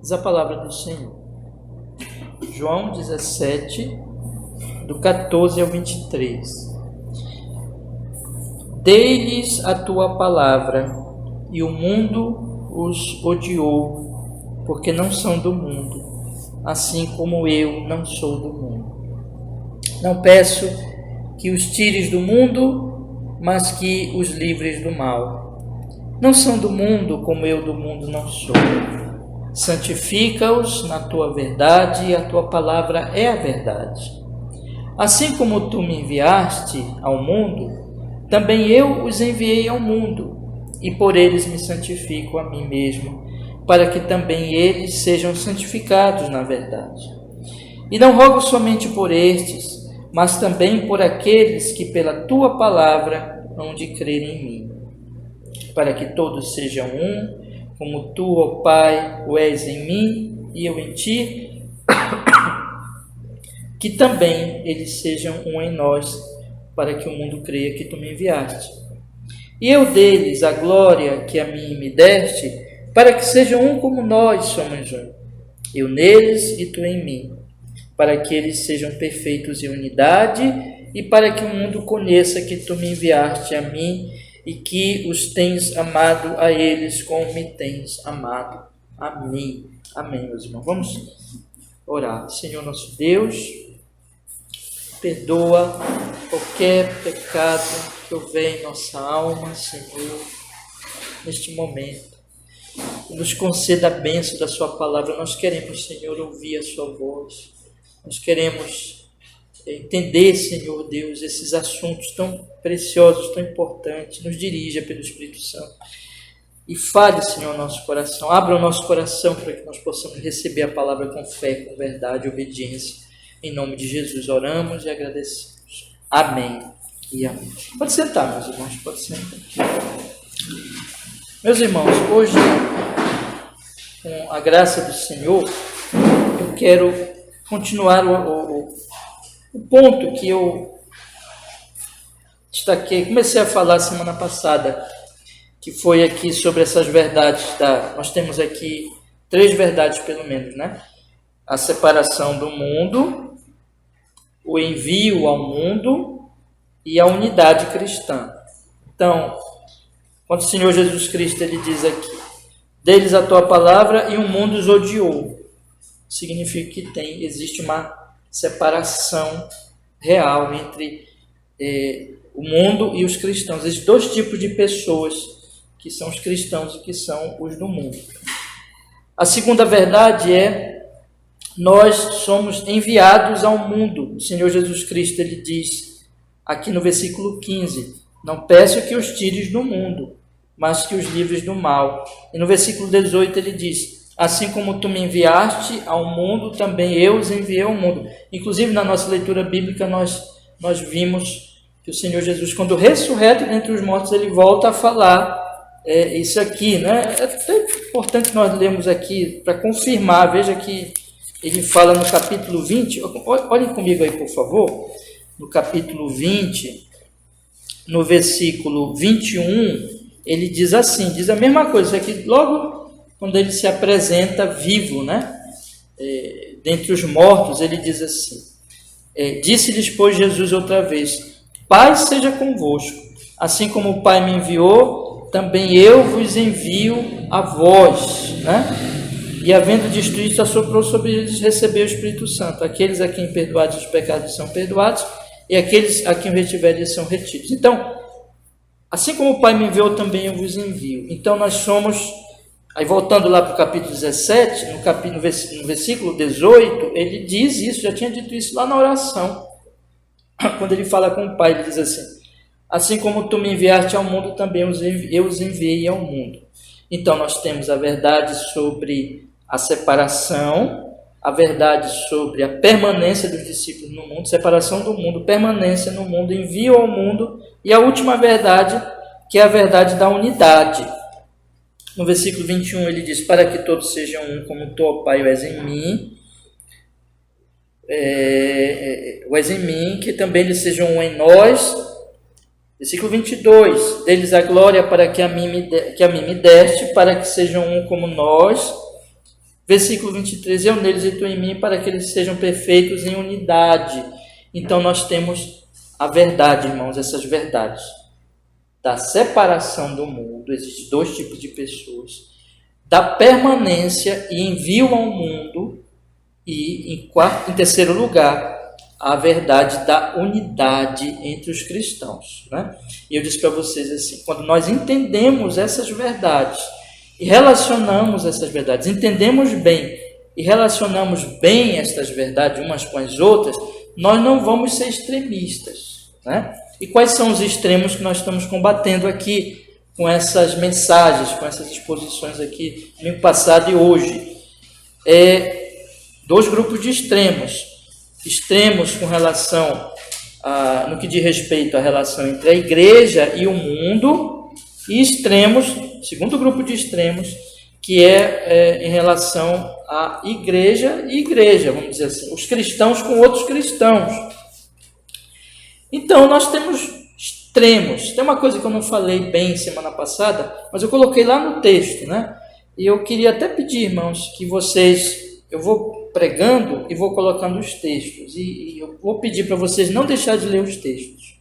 Diz a palavra do Senhor. João 17, do 14 ao 23. Dei-lhes a tua palavra, e o mundo os odiou, porque não são do mundo, assim como eu não sou do mundo. Não peço que os tires do mundo, mas que os livres do mal. Não são do mundo, como eu do mundo não sou. Santifica-os na tua verdade, e a tua palavra é a verdade. Assim como tu me enviaste ao mundo, também eu os enviei ao mundo, e por eles me santifico a mim mesmo, para que também eles sejam santificados na verdade. E não rogo somente por estes, mas também por aqueles que pela tua palavra hão de crer em mim, para que todos sejam um, como tu, ó Pai, o és em mim e eu em ti, que também eles sejam um em nós, para que o mundo creia que tu me enviaste. E eu deles a glória que a mim me deste, para que sejam um como nós somos um, eu neles e tu em mim, para que eles sejam perfeitos em unidade e para que o mundo conheça que tu me enviaste a mim e que os tens amado a eles como me tens amado a mim. Amém, meus irmãos. Vamos orar. Senhor nosso Deus, perdoa qualquer pecado que houver em nossa alma, Senhor, neste momento. Nos conceda a bênção da sua palavra. Nós queremos, Senhor, ouvir a sua voz. Nós queremos entender, Senhor Deus, esses assuntos tão preciosos, tão importantes. Nos dirija pelo Espírito Santo e fale, Senhor, nosso coração. Abra o nosso coração para que nós possamos receber a palavra com fé, com verdade e obediência. Em nome de Jesus oramos e agradecemos. Amém e amém. Pode sentar, meus irmãos, pode sentar. Meus irmãos, hoje, com a graça do Senhor, eu quero continuar o ponto que eu destaquei, comecei a falar semana passada, que foi aqui sobre essas verdades. Nós temos aqui 3 verdades, pelo menos, né? A separação do mundo, o envio ao mundo e a unidade cristã. Então, quando o Senhor Jesus Cristo ele diz aqui, deles a tua palavra e o mundo os odiou, significa que existe uma separação real entre o mundo e os cristãos. Existem 2 tipos de pessoas, que são os cristãos e que são os do mundo. A segunda verdade é, nós somos enviados ao mundo. O Senhor Jesus Cristo ele diz aqui no versículo 15, não peço que os tires do mundo, mas que os livres do mal. E no versículo 18 ele diz, assim como tu me enviaste ao mundo, também eu os enviei ao mundo. Inclusive, na nossa leitura bíblica, nós vimos que o Senhor Jesus, quando ressurreto dentre os mortos, ele volta a falar isso aqui, né? É até importante nós lermos aqui para confirmar. Veja que ele fala no capítulo 20, olhem comigo aí, por favor, no capítulo 20, no versículo 21, ele diz assim, diz a mesma coisa, aqui logo quando ele se apresenta vivo, né? Dentre os mortos, ele diz assim, disse-lhes, pois, Jesus outra vez, paz seja convosco, assim como o Pai me enviou, também eu vos envio a vós, né? E havendo dito isto, assoprou sobre eles, recebeu o Espírito Santo, aqueles a quem perdoados os pecados são perdoados, e aqueles a quem retiverem são retidos. Então, assim como o Pai me enviou, também eu vos envio. Então, nós somos... Aí, voltando lá para o capítulo 17, no versículo 18, ele diz isso, já tinha dito isso lá na oração. Quando ele fala com o Pai, ele diz assim, assim como tu me enviaste ao mundo, também eu os enviei ao mundo. Então, nós temos a verdade sobre a separação, a verdade sobre a permanência dos discípulos no mundo, separação do mundo, permanência no mundo, envio ao mundo, e a última verdade, que é a verdade da unidade. No versículo 21 ele diz, para que todos sejam um, como tu, ó Pai, o és em mim, que também eles sejam um em nós. Versículo 22, deles a glória para que a mim me deste, para que sejam um como nós. Versículo 23, eu neles e tu em mim, para que eles sejam perfeitos em unidade. Então nós temos a verdade, irmãos, essas verdades. Da separação do mundo, existem dois tipos de pessoas. Da permanência e envio ao mundo. E em terceiro lugar, a verdade da unidade entre os cristãos, né? E eu disse para vocês assim, quando nós entendemos essas verdades e relacionamos essas verdades, entendemos bem e relacionamos bem estas verdades umas com as outras, nós não vamos ser extremistas, né? E quais são os extremos que nós estamos combatendo aqui com essas mensagens, com essas exposições aqui no passado e hoje? Dois grupos de extremos. Extremos com relação no que diz respeito à relação entre a igreja e o mundo, e extremos, segundo grupo de extremos, que em relação à igreja e igreja, vamos dizer assim, os cristãos com outros cristãos. Então, nós temos extremos. Tem uma coisa que eu não falei bem semana passada, mas eu coloquei lá no texto, né? E eu queria até pedir, irmãos, que vocês... Eu vou pregando e vou colocando os textos. E eu vou pedir para vocês não deixar de ler os textos.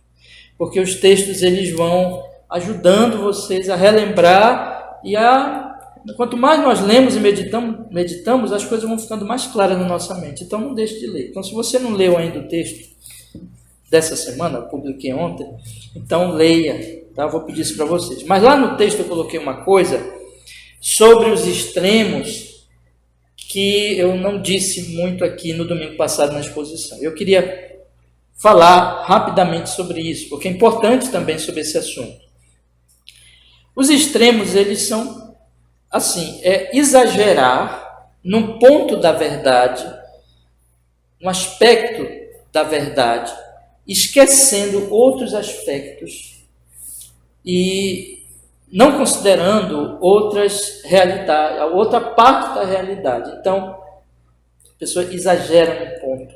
Porque os textos, eles vão ajudando vocês a relembrar e quanto mais nós lemos e meditamos, as coisas vão ficando mais claras na nossa mente. Então, não deixe de ler. Então, se você não leu ainda o texto dessa semana, eu publiquei ontem, então leia, tá? Eu vou pedir isso para vocês. Mas lá no texto eu coloquei uma coisa sobre os extremos que eu não disse muito aqui no domingo passado na exposição. Eu queria falar rapidamente sobre isso, porque é importante também sobre esse assunto. Os extremos, eles são, assim, exagerar num ponto da verdade, um aspecto da verdade, esquecendo outros aspectos e não considerando outras realidades, a outra parte da realidade. Então, a pessoa exagera no ponto,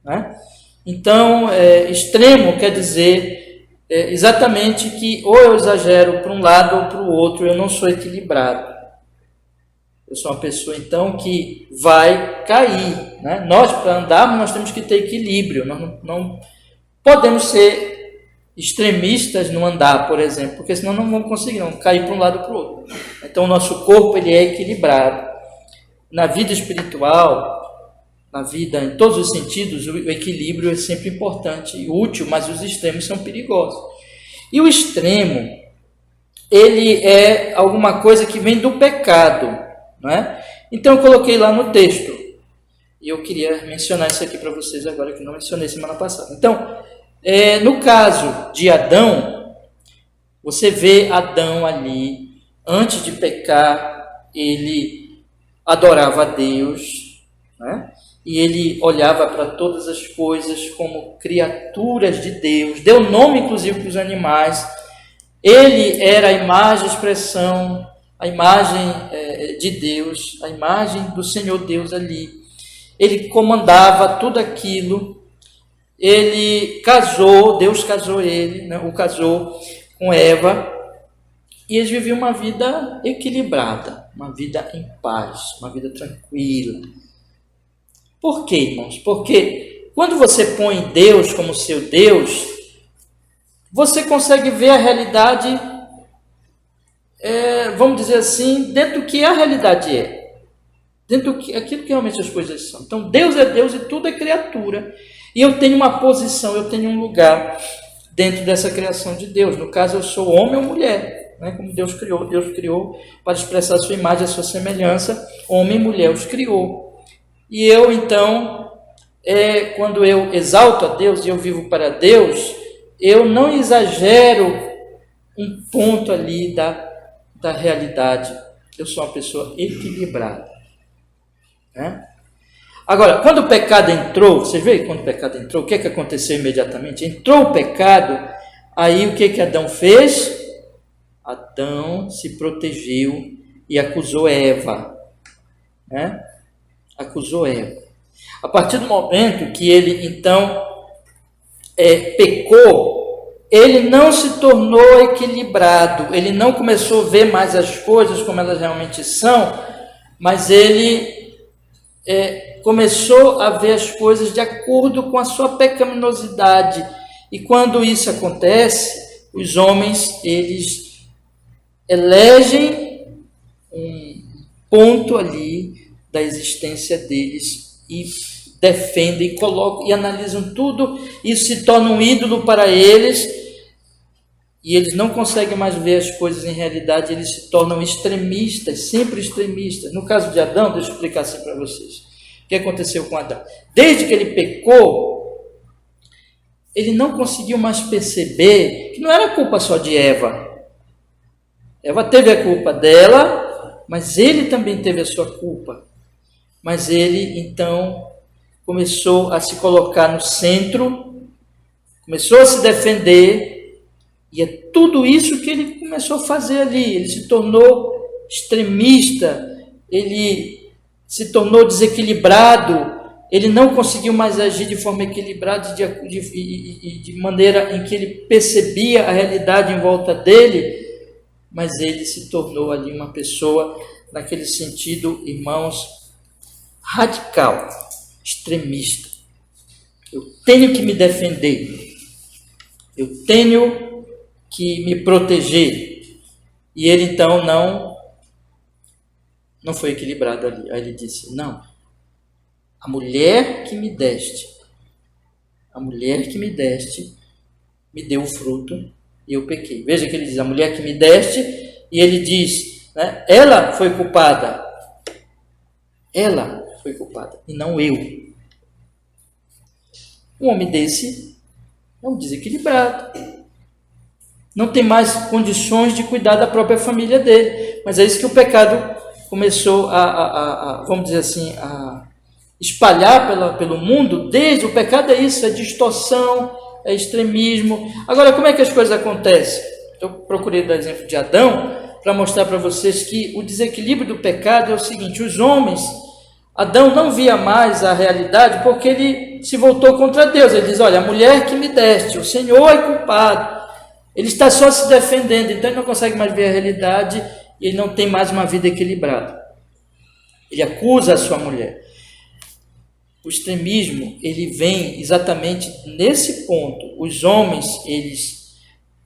né? Então, extremo quer dizer exatamente que ou eu exagero para um lado ou para o outro, eu não sou equilibrado. Eu sou uma pessoa, então, que vai cair, né? Nós, para andarmos, nós temos que ter equilíbrio. Nós não podemos ser extremistas no andar, por exemplo, porque senão não vamos conseguir cair para um lado ou para o outro. Então, o nosso corpo ele é equilibrado. Na vida espiritual, na vida em todos os sentidos, o equilíbrio é sempre importante e útil, mas os extremos são perigosos. E o extremo, ele é alguma coisa que vem do pecado, não é? Então, eu coloquei lá no texto, e eu queria mencionar isso aqui para vocês agora, que não mencionei semana passada. Então, no caso de Adão, você vê Adão ali, antes de pecar, ele adorava a Deus, né? E ele olhava para todas as coisas como criaturas de Deus, deu nome inclusive para os animais. Ele era a imagem, a expressão, a imagem de Deus, a imagem do Senhor Deus ali. Ele comandava tudo aquilo. Ele casou, Deus casou ele, né? O casou com Eva, e eles viviam uma vida equilibrada, uma vida em paz, uma vida tranquila. Por quê, irmãos? Porque quando você põe Deus como seu Deus, você consegue ver a realidade, vamos dizer assim, dentro do que a realidade é, dentro daquilo que realmente as coisas são. Então, Deus é Deus e tudo é criatura. E eu tenho uma posição, eu tenho um lugar dentro dessa criação de Deus. No caso, eu sou homem ou mulher, né? Como Deus criou para expressar a sua imagem, a sua semelhança. Homem e mulher os criou. E eu, então, quando eu exalto a Deus e eu vivo para Deus, eu não exagero um ponto ali da realidade. Eu sou uma pessoa equilibrada, né? Agora, quando o pecado entrou, vocês veem quando o pecado entrou, o que aconteceu imediatamente? Entrou o pecado, aí o que Adão fez? Adão se protegeu e acusou Eva, né? Acusou Eva. A partir do momento que ele, então, pecou, ele não se tornou equilibrado, ele não começou a ver mais as coisas como elas realmente são, mas ele começou a ver as coisas de acordo com a sua pecaminosidade. E quando isso acontece, os homens, eles elegem um ponto ali da existência deles e defendem, colocam e analisam tudo. Isso se torna um ídolo para eles e eles não conseguem mais ver as coisas em realidade. Eles se tornam extremistas, sempre extremistas. No caso de Adão, deixa eu explicar assim para vocês. O que aconteceu com Adão? Desde que ele pecou, ele não conseguiu mais perceber que não era culpa só de Eva. Eva teve a culpa dela, mas ele também teve a sua culpa. Mas ele, então, começou a se colocar no centro, começou a se defender, e é tudo isso que ele começou a fazer ali. Ele se tornou extremista, ele se tornou desequilibrado, ele não conseguiu mais agir de forma equilibrada de maneira em que ele percebia a realidade em volta dele, mas ele se tornou ali uma pessoa, naquele sentido, irmãos, radical, extremista. Eu tenho que me defender, eu tenho que me proteger. E ele então não foi equilibrado ali. Aí ele disse: não, a mulher que me deste me deu o fruto e eu pequei. Veja que ele diz: a mulher que me deste, e ele diz, né, ela foi culpada, e não eu. Um homem desse é um desequilibrado, não tem mais condições de cuidar da própria família dele. Mas é isso que o pecado começou vamos dizer assim, a espalhar pelo mundo. Desde o pecado é isso, é distorção, é extremismo. Agora, como é que as coisas acontecem? Eu procurei dar exemplo de Adão para mostrar para vocês que o desequilíbrio do pecado é o seguinte: os homens, Adão não via mais a realidade porque ele se voltou contra Deus. Ele diz: olha, a mulher que me deste, o Senhor é culpado. Ele está só se defendendo, então ele não consegue mais ver a realidade e ele não tem mais uma vida equilibrada. Ele acusa a sua mulher. O extremismo, ele vem exatamente nesse ponto. Os homens,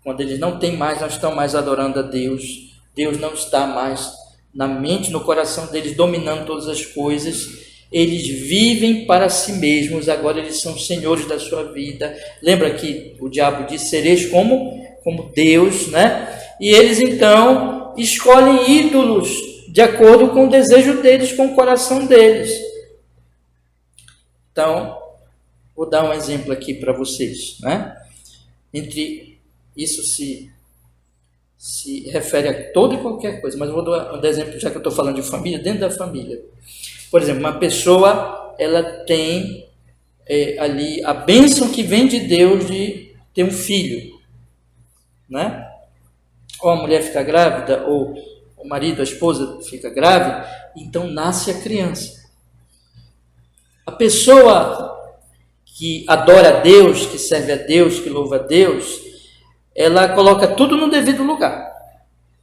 quando eles não estão mais adorando a Deus, Deus não está mais na mente, no coração deles, dominando todas as coisas. Eles vivem para si mesmos, agora eles são senhores da sua vida. Lembra que o diabo disse: sereis como Deus, né? E eles então escolhem ídolos de acordo com o desejo deles, com o coração deles. Então, vou dar um exemplo aqui para vocês, né? Entre isso se refere a toda e qualquer coisa, mas eu vou dar um exemplo, já que eu estou falando de família, dentro da família. Por exemplo, uma pessoa, ela tem ali a bênção que vem de Deus de ter um filho, né? Ou a mulher fica grávida, ou o marido, a esposa fica grávida, então nasce a criança. A pessoa que adora a Deus, que serve a Deus, que louva a Deus, ela coloca tudo no devido lugar.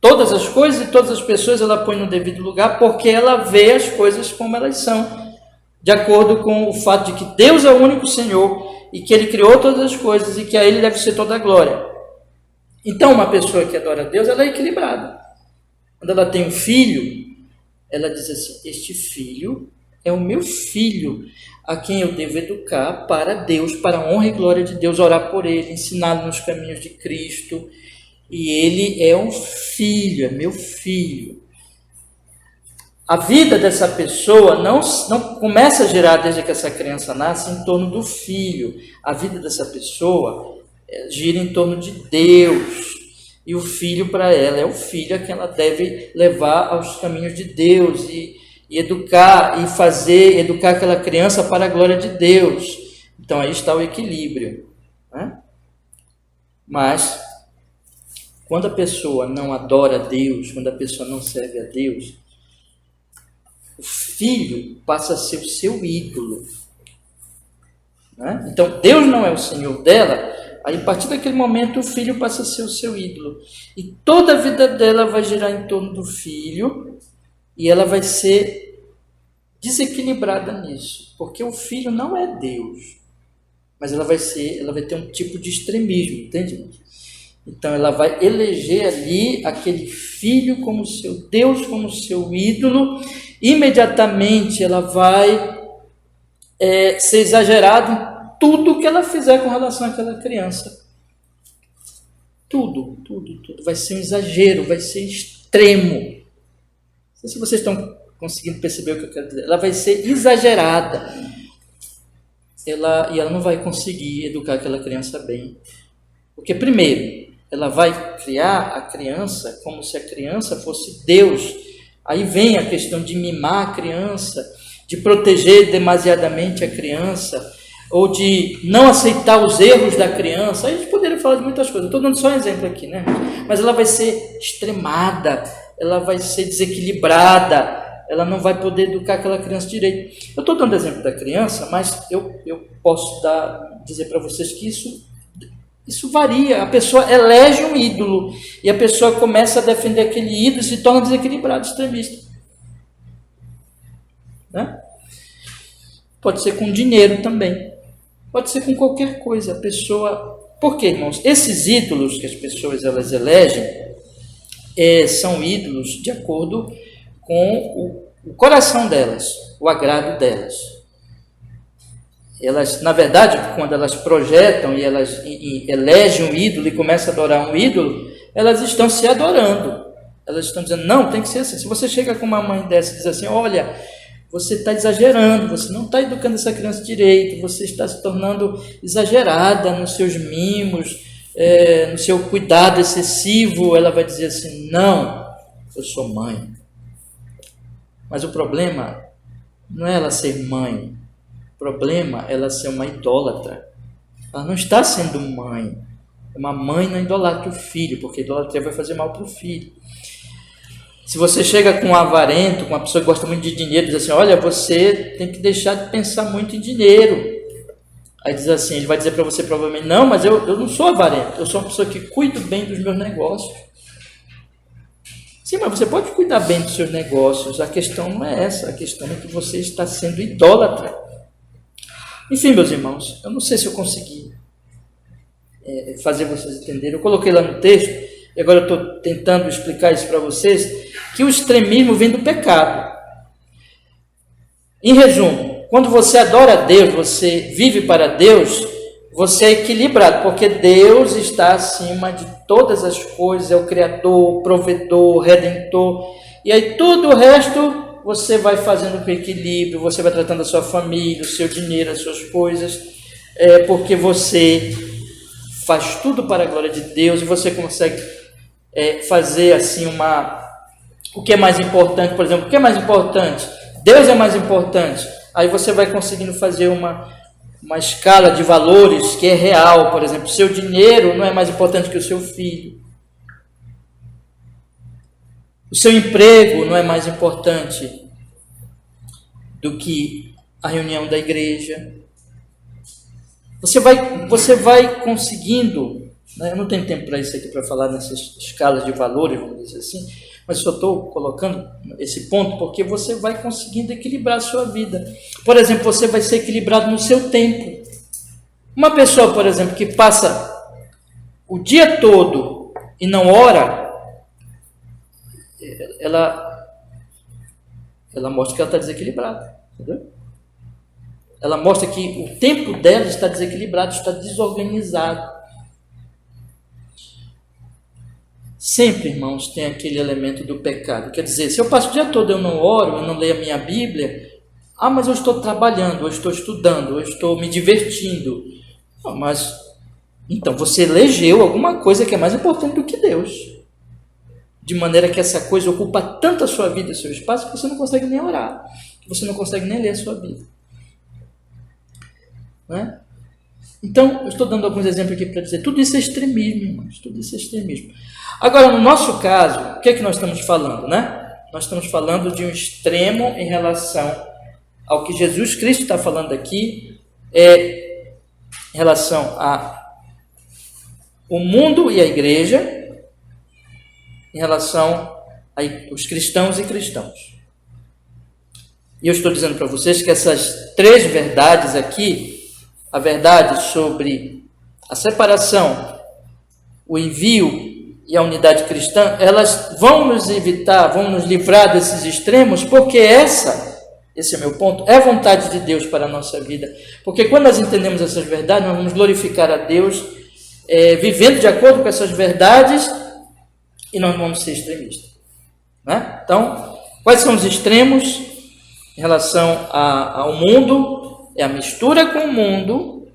Todas as coisas e todas as pessoas ela põe no devido lugar, porque ela vê as coisas como elas são, de acordo com o fato de que Deus é o único Senhor e que Ele criou todas as coisas e que a Ele deve ser toda a glória. Então, uma pessoa que adora a Deus, ela é equilibrada. Quando ela tem um filho, ela diz assim: este filho é o meu filho, a quem eu devo educar para Deus, para a honra e glória de Deus, orar por ele, ensiná-lo nos caminhos de Cristo. E ele é um filho, é meu filho. A vida dessa pessoa não começa a girar desde que essa criança nasce em torno do filho. A vida dessa pessoa gira em torno de Deus. E o filho para ela é o filho a quem ela deve levar aos caminhos de Deus e educar educar aquela criança para a glória de Deus. Então aí está o equilíbrio, né? Mas quando a pessoa não adora a Deus, quando a pessoa não serve a Deus, o filho passa a ser o seu ídolo, né? Então Deus não é o Senhor dela. Aí, a partir daquele momento, o filho passa a ser o seu ídolo. E toda a vida dela vai girar em torno do filho. E ela vai ser desequilibrada nisso, porque o filho não é Deus, mas ela vai ter um tipo de extremismo, entende? Então ela vai eleger ali aquele filho como seu Deus, como seu ídolo. Imediatamente ela vai ser exagerada em tudo que ela fizer com relação àquela criança. Tudo. Vai ser um exagero, vai ser extremo. Não sei se vocês estão conseguindo perceber o que eu quero dizer. Ela vai ser exagerada. E ela não vai conseguir educar aquela criança bem. Porque, primeiro, ela vai criar a criança como se a criança fosse Deus. Aí vem a questão de mimar a criança, de proteger demasiadamente a criança, ou de não aceitar os erros da criança. Aí a gente poderia falar de muitas coisas. Estou dando só um exemplo aqui, né? Mas ela vai ser extremada, ela vai ser desequilibrada, ela não vai poder educar aquela criança direito. Eu estou dando exemplo da criança, mas eu posso dizer para vocês que isso varia. A pessoa elege um ídolo e a pessoa começa a defender aquele ídolo e se torna desequilibrado, extremista. Né? Pode ser com dinheiro também. Pode ser com qualquer coisa. A pessoa... Por quê, irmãos? Esses ídolos que as pessoas elas elegem são ídolos de acordo com o coração delas, o agrado delas. Elas, na verdade, quando elas projetam e elas elegem um ídolo e começam a adorar um ídolo, elas estão se adorando. Elas estão dizendo, não, tem que ser assim. Se você chega com uma mãe dessa e diz assim, olha, você está exagerando, você não está educando essa criança direito, você está se tornando exagerada nos seus mimos, no seu cuidado excessivo, ela vai dizer assim, não, eu sou mãe. Mas o problema não é ela ser mãe, o problema é ela ser uma idólatra. Ela não está sendo mãe. Uma mãe não idolatra o filho, porque a idolatria vai fazer mal para o filho. Se você chega com um avarento, com uma pessoa que gosta muito de dinheiro, diz assim, olha, você tem que deixar de pensar muito em dinheiro. Aí diz assim, ele vai dizer para você provavelmente, não, mas eu não sou avarento, eu sou uma pessoa que cuido bem dos meus negócios. Sim, mas você pode cuidar bem dos seus negócios, a questão não é essa, a questão é que você está sendo idólatra. Enfim, meus irmãos, eu não sei se eu consegui fazer vocês entenderem. Eu coloquei lá no texto, e agora eu estou tentando explicar isso para vocês, que o extremismo vem do pecado. Em resumo, quando você adora a Deus, você vive para Deus, você é equilibrado, porque Deus está acima de todas as coisas, é o Criador, o Provedor, o Redentor, e aí todo o resto você vai fazendo com equilíbrio, você vai tratando a sua família, o seu dinheiro, as suas coisas, porque você faz tudo para a glória de Deus e você consegue fazer assim o que é mais importante, por exemplo, o que é mais importante? Deus é mais importante. Aí você vai conseguindo fazer uma escala de valores que é real, por exemplo, seu dinheiro não é mais importante que o seu filho. O seu emprego não é mais importante do que a reunião da igreja. Você vai conseguindo, né? Eu não tenho tempo para isso aqui, para falar nessas escalas de valores, vamos dizer assim, mas só estou colocando esse ponto porque você vai conseguindo equilibrar a sua vida. Por exemplo, você vai ser equilibrado no seu tempo. Uma pessoa, por exemplo, que passa o dia todo e não ora, ela mostra que ela está desequilibrada, entendeu? Ela mostra que o tempo dela está desequilibrado, está desorganizado. Sempre, irmãos, tem aquele elemento do pecado. Quer dizer, se eu passo o dia todo, eu não oro, eu não leio a minha Bíblia, mas eu estou trabalhando, eu estou estudando, eu estou me divertindo. Mas, então, você elegeu alguma coisa que é mais importante do que Deus. De maneira que essa coisa ocupa tanto a sua vida, o seu espaço, que você não consegue nem orar, que você não consegue nem ler a sua Bíblia. Né? Então, eu estou dando alguns exemplos aqui para dizer, tudo isso é extremismo, irmãos, tudo isso é extremismo. Agora, no nosso caso, o que é que nós estamos falando, né? Nós estamos falando de um extremo em relação ao que Jesus Cristo está falando aqui, em relação ao mundo e a igreja, em relação aos cristãos e cristãos. E eu estou dizendo para vocês que essas três verdades aqui, a verdade sobre a separação, o envio e a unidade cristã, elas vão nos evitar, vão nos livrar desses extremos, porque esse é o meu ponto, é a vontade de Deus para a nossa vida. Porque quando nós entendemos essas verdades, nós vamos glorificar a Deus, vivendo de acordo com essas verdades, e nós não vamos ser extremistas. Né? Então, quais são os extremos em relação ao mundo? É a mistura com o mundo,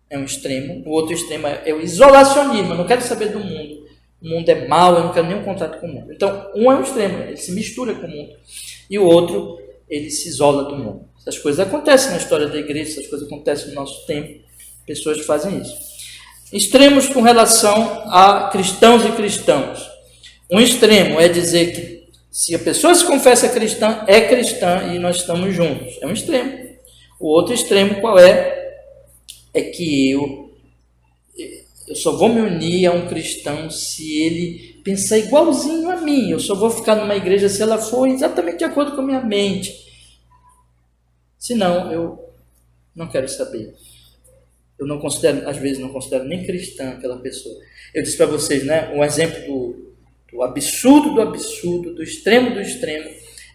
é um extremo. O outro extremo é o isolacionismo, eu não quero saber do mundo. O mundo é mau, eu não quero nenhum contato com o mundo. Então, um é um extremo, ele se mistura com o mundo. E o outro, ele se isola do mundo. Essas coisas acontecem na história da igreja, essas coisas acontecem no nosso tempo. Pessoas fazem isso. Extremos com relação a cristãos e cristãos. Um extremo é dizer que se a pessoa se confessa cristã, é cristã e nós estamos juntos. É um extremo. O outro extremo qual é? É que eu só vou me unir a um cristão se ele pensar igualzinho a mim. Eu só vou ficar numa igreja se ela for exatamente de acordo com a minha mente. Senão, eu não quero saber. Eu não considero, às vezes, não considero nem cristã aquela pessoa. Eu disse para vocês, né, um exemplo do absurdo, do extremo,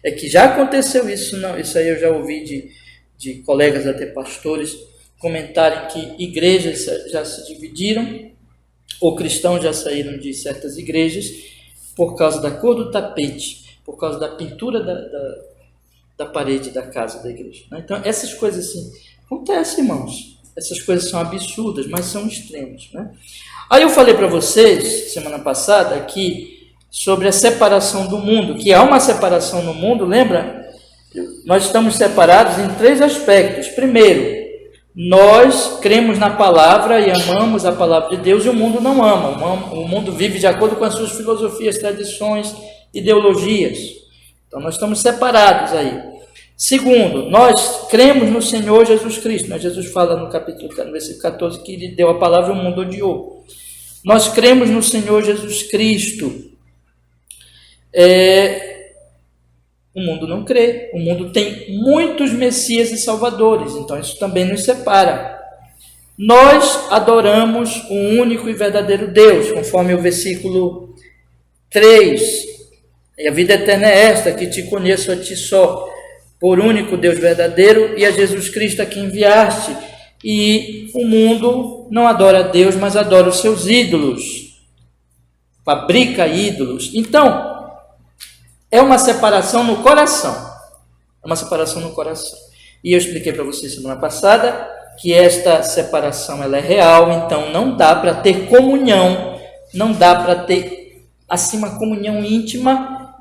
é que já aconteceu isso, não, isso aí eu já ouvi de colegas, até pastores, comentarem que igrejas já se dividiram, ou cristãos já saíram de certas igrejas, por causa da cor do tapete, por causa da pintura da parede da casa da igreja. Então, essas coisas assim, acontecem, irmãos. Essas coisas são absurdas, mas são extremos. Né? Aí eu falei para vocês, semana passada, aqui, sobre a separação do mundo, que há uma separação no mundo, lembra? Nós estamos separados em três aspectos. Primeiro, nós cremos na palavra e amamos a palavra de Deus e o mundo não ama. O mundo vive de acordo com as suas filosofias, tradições, ideologias. Então, nós estamos separados aí. Segundo, nós cremos no Senhor Jesus Cristo. Jesus fala no versículo 14 que Ele deu a palavra e o mundo odiou. Nós cremos no Senhor Jesus Cristo. O mundo não crê. O mundo tem muitos Messias e Salvadores. Então, isso também nos separa. Nós adoramos o único e verdadeiro Deus, conforme o versículo 3. E a vida eterna é esta, que te conheço a ti só, por único Deus verdadeiro, e a Jesus Cristo a quem enviaste. E o mundo não adora a Deus, mas adora os seus ídolos. Fabrica ídolos. Então, é uma separação no coração. É uma separação no coração. E eu expliquei para vocês semana passada que esta separação ela é real, então não dá para ter comunhão, não dá para ter assim uma comunhão íntima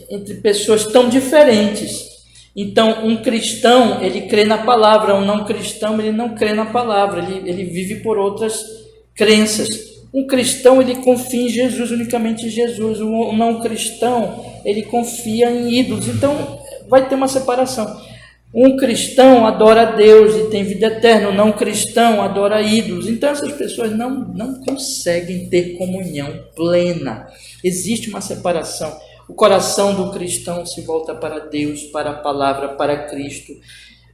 entre pessoas tão diferentes. Então, um cristão, ele crê na palavra, um não cristão, ele não crê na palavra, ele vive por outras crenças. Um cristão, ele confia em Jesus, unicamente em Jesus. Um não cristão, ele confia em ídolos. Então, vai ter uma separação. Um cristão adora a Deus e tem vida eterna. Um não cristão adora ídolos. Então, essas pessoas não conseguem ter comunhão plena. Existe uma separação. O coração do cristão se volta para Deus, para a palavra, para Cristo.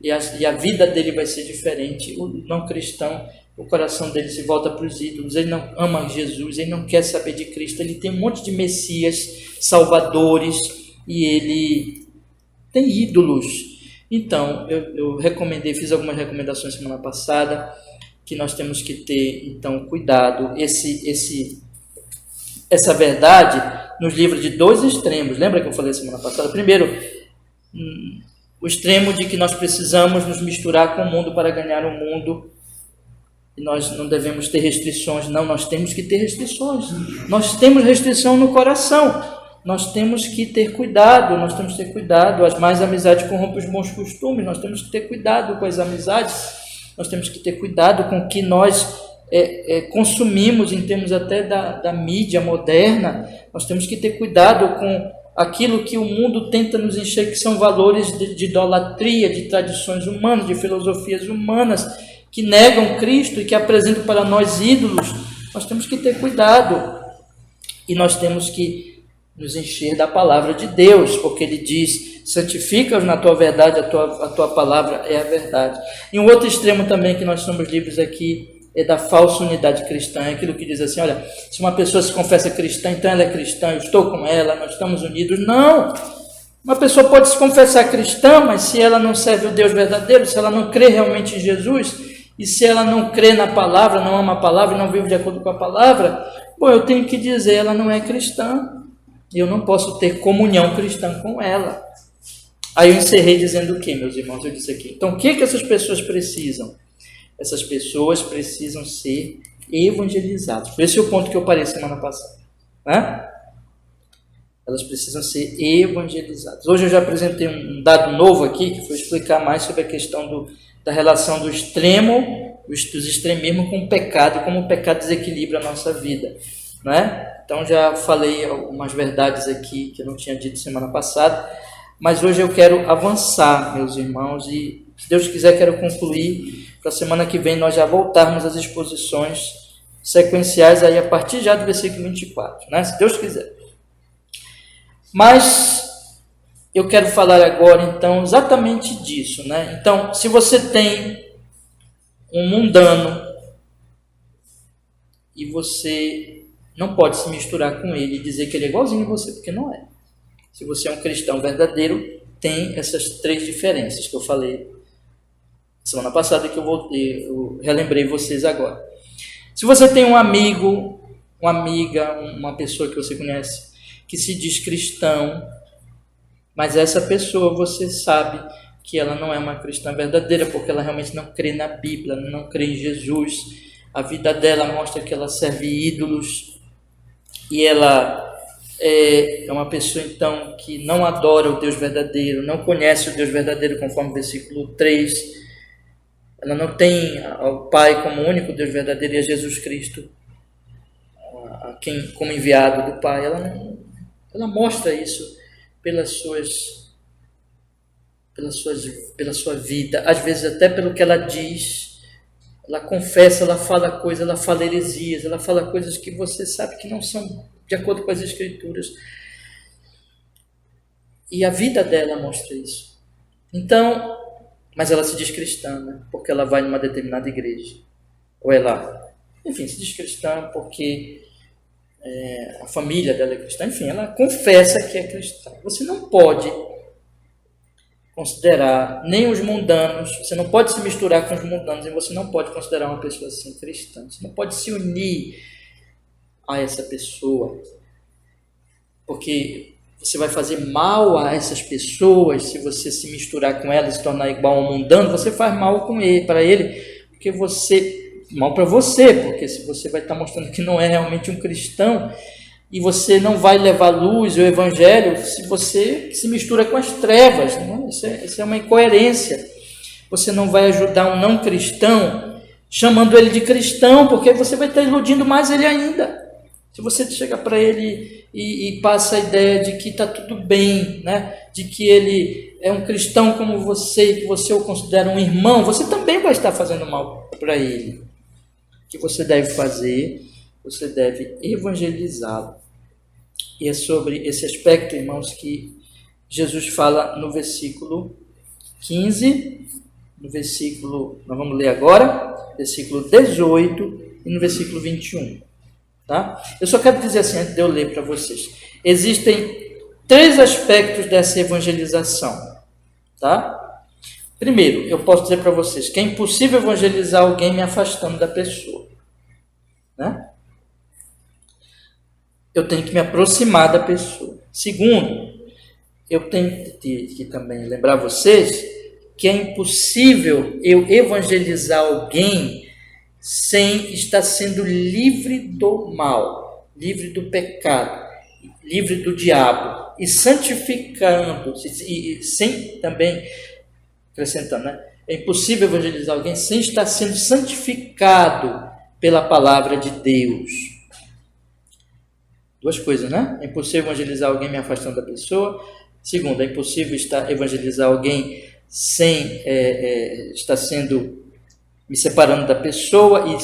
E a vida dele vai ser diferente. O não cristão, o coração dele se volta para os ídolos. Ele não ama Jesus, ele não quer saber de Cristo. Ele tem um monte de messias, salvadores, e ele tem ídolos. Então, eu fiz algumas recomendações semana passada, que nós temos que ter, então, cuidado. Essa verdade nos livra de dois extremos. Lembra que eu falei semana passada? Primeiro, o extremo de que nós precisamos nos misturar com o mundo para ganhar o mundo. E nós não devemos ter restrições. Não, nós temos que ter restrições. Nós temos restrição no coração. Nós temos que ter cuidado. As más amizades corrompem os bons costumes. Nós temos que ter cuidado com as amizades. Nós temos que ter cuidado com o que nós consumimos em termos até da mídia moderna. Nós temos que ter cuidado com aquilo que o mundo tenta nos encher, que são valores de idolatria, de tradições humanas, de filosofias humanas, que negam Cristo e que apresentam para nós ídolos. Nós temos que ter cuidado e nós temos que nos encher da palavra de Deus, porque ele diz, santifica-os na tua verdade, a tua palavra é a verdade. E um outro extremo também que nós somos livres aqui é da falsa unidade cristã, é aquilo que diz assim, olha, se uma pessoa se confessa cristã, então ela é cristã, eu estou com ela, nós estamos unidos. Não! Uma pessoa pode se confessar cristã, mas se ela não serve o Deus verdadeiro, se ela não crê realmente em Jesus, e se ela não crê na palavra, não ama a palavra, não vive de acordo com a palavra, bom, eu tenho que dizer, ela não é cristã, e eu não posso ter comunhão cristã com ela. Aí eu encerrei dizendo o que, meus irmãos? Eu disse aqui, então o que essas pessoas precisam? Essas pessoas precisam ser evangelizadas. Esse é o ponto que eu parei semana passada, né? Elas precisam ser evangelizadas. Hoje eu já apresentei um dado novo aqui, que foi explicar mais sobre a questão da relação do extremo, dos extremismos com o pecado, como o pecado desequilibra a nossa vida, né? Então já falei algumas verdades aqui que eu não tinha dito semana passada, mas hoje eu quero avançar, meus irmãos, e se Deus quiser quero concluir para a semana que vem nós já voltarmos às exposições sequenciais aí a partir já do versículo 24, né? Se Deus quiser. Mas eu quero falar agora, então, exatamente disso, né? Então, se você tem um mundano e você não pode se misturar com ele e dizer que ele é igualzinho a você, porque não é. Se você é um cristão verdadeiro, tem essas três diferenças que eu falei semana passada, que eu relembrei vocês agora. Se você tem um amigo, uma amiga, uma pessoa que você conhece, que se diz cristão, mas essa pessoa você sabe que ela não é uma cristã verdadeira, porque ela realmente não crê na Bíblia, não crê em Jesus, a vida dela mostra que ela serve ídolos, e ela é uma pessoa então que não adora o Deus verdadeiro, não conhece o Deus verdadeiro conforme o versículo 3, ela não tem o Pai como o único Deus verdadeiro e a Jesus Cristo como enviado do Pai. Ela mostra isso pela sua vida, às vezes até pelo que ela diz. Ela confessa, ela fala coisas, ela fala heresias, ela fala coisas que você sabe que não são de acordo com as Escrituras. E a vida dela mostra isso. Então, mas ela se diz cristã, né? Porque ela vai numa determinada igreja. Ou ela, enfim, se diz cristã porque a família dela é cristã. Enfim, ela confessa que é cristã. Você não pode considerar nem os mundanos, você não pode se misturar com os mundanos e você não pode considerar uma pessoa assim cristã. Você não pode se unir a essa pessoa, porque você vai fazer mal a essas pessoas se você se misturar com elas, se tornar igual ao mundano. Você faz mal para ele, porque mal para você, porque se você vai estar mostrando que não é realmente um cristão, e você não vai levar luz ao evangelho se você se mistura com as trevas, né? Isso é uma incoerência. Você não vai ajudar um não cristão chamando ele de cristão, porque você vai estar iludindo mais ele ainda. Se você chega para ele e passa a ideia de que está tudo bem, né? De que ele é um cristão como você, que você o considera um irmão, você também vai estar fazendo mal para ele. O que você deve fazer? Você deve evangelizá-lo. E é sobre esse aspecto, irmãos, que Jesus fala no versículo 15, nós vamos ler agora, versículo 18 e no versículo 21. Tá? Eu só quero dizer assim, antes de eu ler para vocês, existem 3 aspectos dessa evangelização. Tá? Primeiro, eu posso dizer para vocês que é impossível evangelizar alguém me afastando da pessoa. Né? Eu tenho que me aproximar da pessoa. Segundo, eu tenho que também lembrar vocês que é impossível eu evangelizar alguém sem estar sendo livre do mal, livre do pecado, livre do diabo, e santificando, e sem também, acrescentando, né? É impossível evangelizar alguém sem estar sendo santificado pela palavra de Deus. 2 coisas, né? É impossível evangelizar alguém me afastando da pessoa. Segundo, é impossível evangelizar alguém sem estar sendo me separando da pessoa e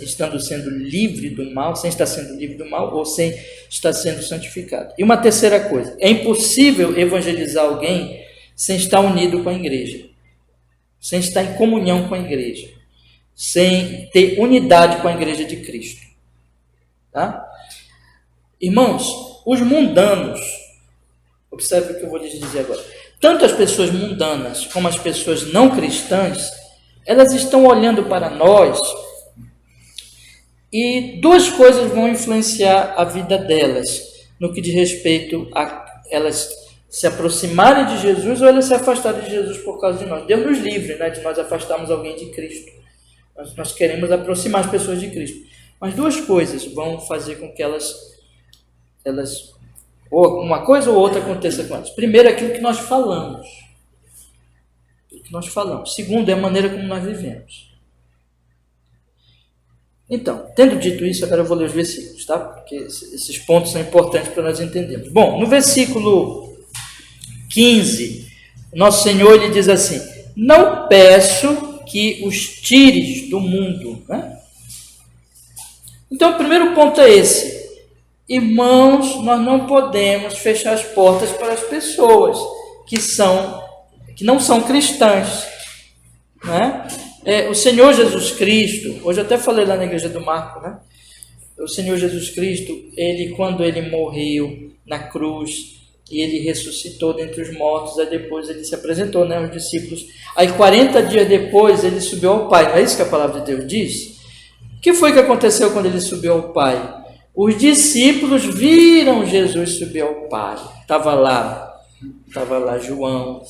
estando sendo livre do mal, sem estar sendo livre do mal ou sem estar sendo santificado. E uma terceira coisa, é impossível evangelizar alguém sem estar unido com a igreja, sem estar em comunhão com a igreja, sem ter unidade com a igreja de Cristo. Tá? Irmãos, os mundanos, observe o que eu vou lhes dizer agora, tanto as pessoas mundanas como as pessoas não cristãs, elas estão olhando para nós e duas coisas vão influenciar a vida delas no que diz respeito a elas se aproximarem de Jesus ou elas se afastarem de Jesus por causa de nós. Deus nos livre, né, de nós afastarmos alguém de Cristo. Nós queremos aproximar as pessoas de Cristo. Mas duas coisas vão fazer com que elas ou uma coisa ou outra aconteça com elas. Primeiro, aquilo que nós falamos. Segundo, é a maneira como nós vivemos. Então, tendo dito isso, agora eu vou ler os versículos, tá? Porque esses pontos são importantes para nós entendermos. Bom, no versículo 15, nosso Senhor ele diz assim: não peço que os tires do mundo, né? Então, o primeiro ponto é esse. Irmãos, nós não podemos fechar as portas para as pessoas que não são cristãs, né? O Senhor Jesus Cristo, hoje eu até falei lá na igreja do Marco, né? O Senhor Jesus Cristo, quando ele morreu na cruz e ele ressuscitou dentre os mortos, aí depois ele se apresentou, né, aos discípulos. Aí 40 dias depois ele subiu ao Pai. Não é isso que a palavra de Deus diz? O que foi que aconteceu quando ele subiu ao Pai? Os discípulos viram Jesus subir ao Pai. Estava lá João,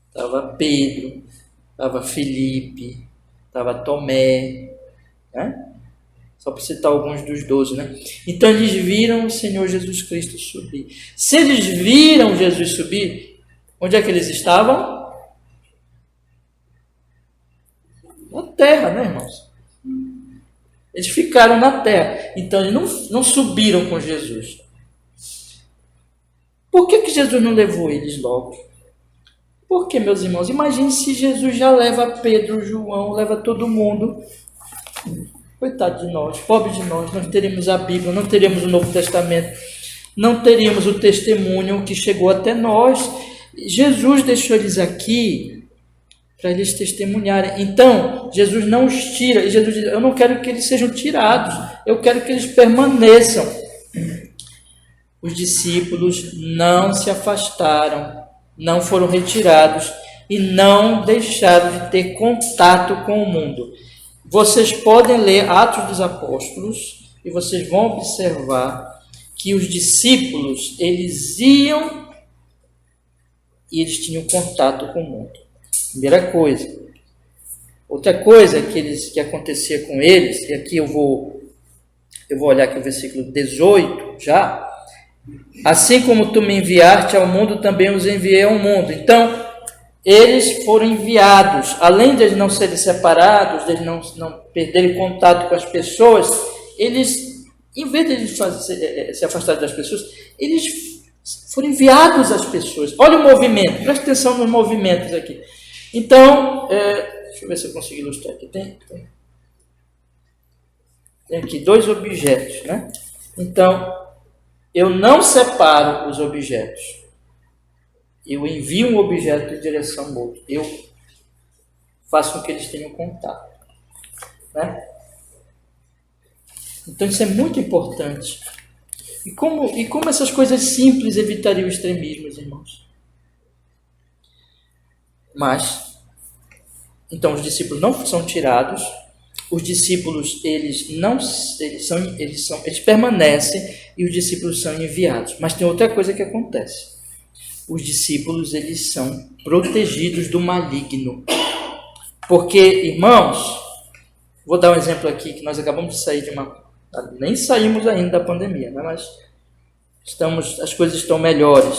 estava Pedro, estava Felipe, estava Tomé, né? Só para citar alguns dos 12, né? Então eles viram o Senhor Jesus Cristo subir. Se eles viram Jesus subir, onde é que eles estavam? Na terra, né, irmãos? Eles ficaram na terra. Então eles não subiram com Jesus. Por que Jesus não levou eles logo? Porque, meus irmãos, imagine se Jesus já leva Pedro, João, leva todo mundo. Coitado de nós, pobre de nós, não teríamos a Bíblia, não teríamos o Novo Testamento, não teríamos o testemunho que chegou até nós. Jesus deixou eles aqui para eles testemunharem. Então, Jesus não os tira. E Jesus diz: eu não quero que eles sejam tirados, eu quero que eles permaneçam. Os discípulos não se afastaram, não foram retirados e não deixaram de ter contato com o mundo. Vocês podem ler Atos dos Apóstolos e vocês vão observar que os discípulos, eles iam e eles tinham contato com o mundo. Primeira coisa. Outra coisa que acontecia com eles, e aqui eu vou olhar aqui o versículo 18 já. Assim como tu me enviaste ao mundo, também os enviei ao mundo. Então, eles foram enviados, além de eles não serem separados, de eles não perderem contato com as pessoas, eles, em vez de eles se afastarem das pessoas, eles foram enviados às pessoas. Olha o movimento, presta atenção nos movimentos aqui. Então, deixa eu ver se eu consigo ilustrar aqui. Tem aqui 2 objetos, né? Então, eu não separo os objetos. Eu envio um objeto em direção ao outro. Eu faço com que eles tenham contato, né? Então isso é muito importante. E como essas coisas simples evitariam extremismos, irmãos? Mas, então os discípulos não são tirados. Os discípulos eles permanecem e os discípulos são enviados. Mas tem outra coisa que acontece. Os discípulos eles são protegidos do maligno. Porque, irmãos, vou dar um exemplo aqui, que nós acabamos de sair nem saímos ainda da pandemia, né? Mas as coisas estão melhores.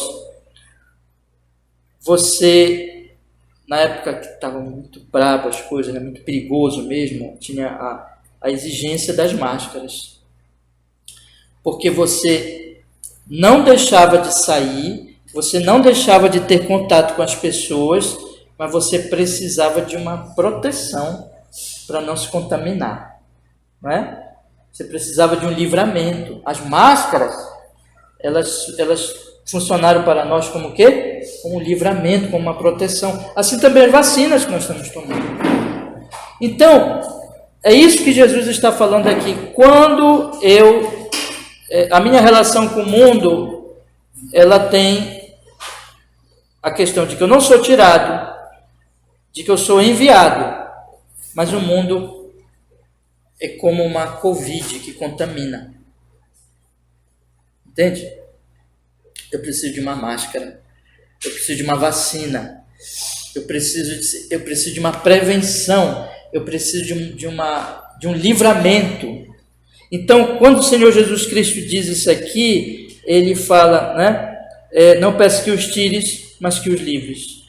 Você, na época que estava muito bravo as coisas, né? Muito perigoso mesmo, tinha a exigência das máscaras. Porque você não deixava de sair, você não deixava de ter contato com as pessoas, mas você precisava de uma proteção para não se contaminar, não é? Você precisava de um livramento. As máscaras, elas funcionaram para nós como o quê? Como um livramento, como uma proteção. Assim também as vacinas que nós estamos tomando. Então, é isso que Jesus está falando aqui. Quando a minha relação com o mundo, ela tem a questão de que eu não sou tirado, de que eu sou enviado, mas o mundo é como uma Covid que contamina. Entende? Eu preciso de uma máscara, eu preciso de uma vacina, eu preciso de uma prevenção, eu preciso de um livramento. Então, quando o Senhor Jesus Cristo diz isso aqui, ele fala, né? Não peço que os tires, mas que os livres.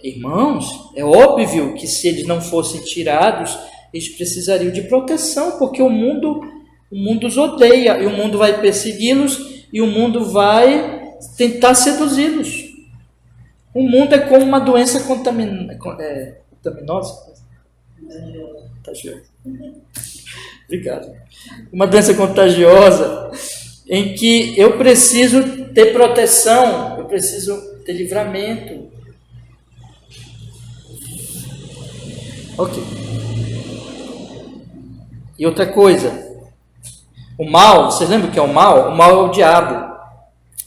Irmãos, é óbvio que se eles não fossem tirados, eles precisariam de proteção, porque o mundo os odeia, e o mundo vai persegui-los, e o mundo vai tentar seduzi-los. O mundo é como uma doença contaminosa. Contagiosa. Obrigado. Uma doença contagiosa, em que eu preciso ter proteção, eu preciso ter livramento. Ok. E outra coisa, o mal, vocês lembram o que é o mal? O mal é o diabo.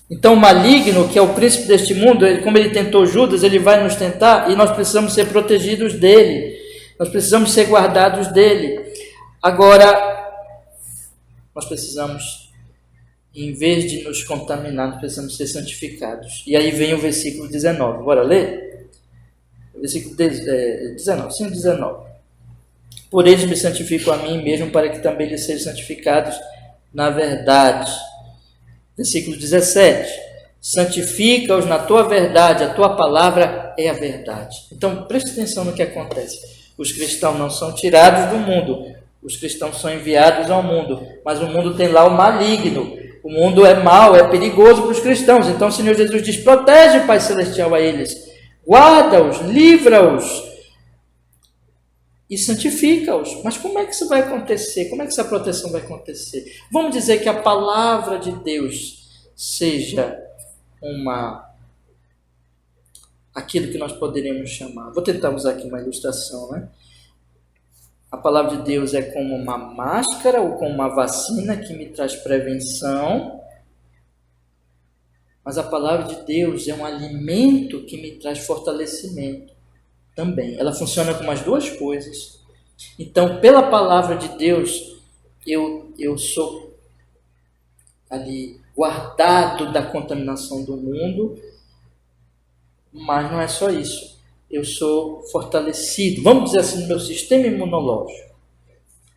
Então o maligno, que é o príncipe deste mundo, como ele tentou Judas, ele vai nos tentar e nós precisamos ser protegidos dele. Nós precisamos ser guardados dele. Agora, nós precisamos, em vez de nos contaminar, nós precisamos ser santificados. E aí vem o versículo 19. Bora ler? Versículo 19. Sim, 19. Por eles me santifico a mim mesmo, para que também eles sejam santificados na verdade. Versículo 17. Santifica-os na tua verdade, a tua palavra é a verdade. Então, preste atenção no que acontece. Os cristãos não são tirados do mundo, os cristãos são enviados ao mundo, mas o mundo tem lá o maligno. O mundo é mau, é perigoso para os cristãos. Então o Senhor Jesus diz, protege o Pai Celestial a eles, guarda-os, livra-os e santifica-os. Mas como é que isso vai acontecer? Como é que essa proteção vai acontecer? Vamos dizer que a palavra de Deus seja aquilo que nós poderíamos chamar. Vou tentar usar aqui uma ilustração, né? A palavra de Deus é como uma máscara ou como uma vacina que me traz prevenção. Mas a palavra de Deus é um alimento que me traz fortalecimento também. Ela funciona com as duas coisas. Então, pela palavra de Deus, eu sou ali guardado da contaminação do mundo, mas não é só isso. Eu sou fortalecido, vamos dizer assim, no meu sistema imunológico.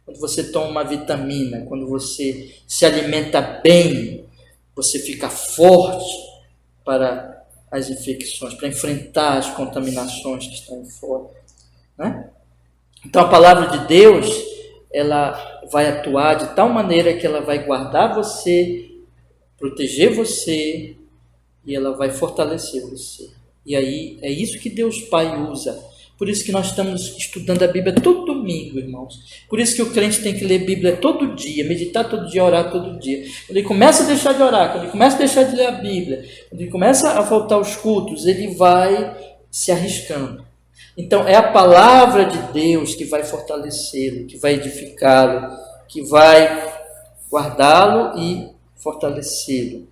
Quando você toma uma vitamina, quando você se alimenta bem, você fica forte para as infecções, para enfrentar as contaminações que estão fora, né? Então a palavra de Deus, ela vai atuar de tal maneira que ela vai guardar você, proteger você e ela vai fortalecer você. E aí é isso que Deus Pai usa. Por isso que nós estamos estudando a Bíblia todo domingo, irmãos. Por isso que o crente tem que ler Bíblia todo dia, meditar todo dia, orar todo dia. Quando ele começa a deixar de orar, quando ele começa a deixar de ler a Bíblia, quando ele começa a faltar aos cultos, ele vai se arriscando. Então é a palavra de Deus que vai fortalecê-lo, que vai edificá-lo, que vai guardá-lo e fortalecê-lo.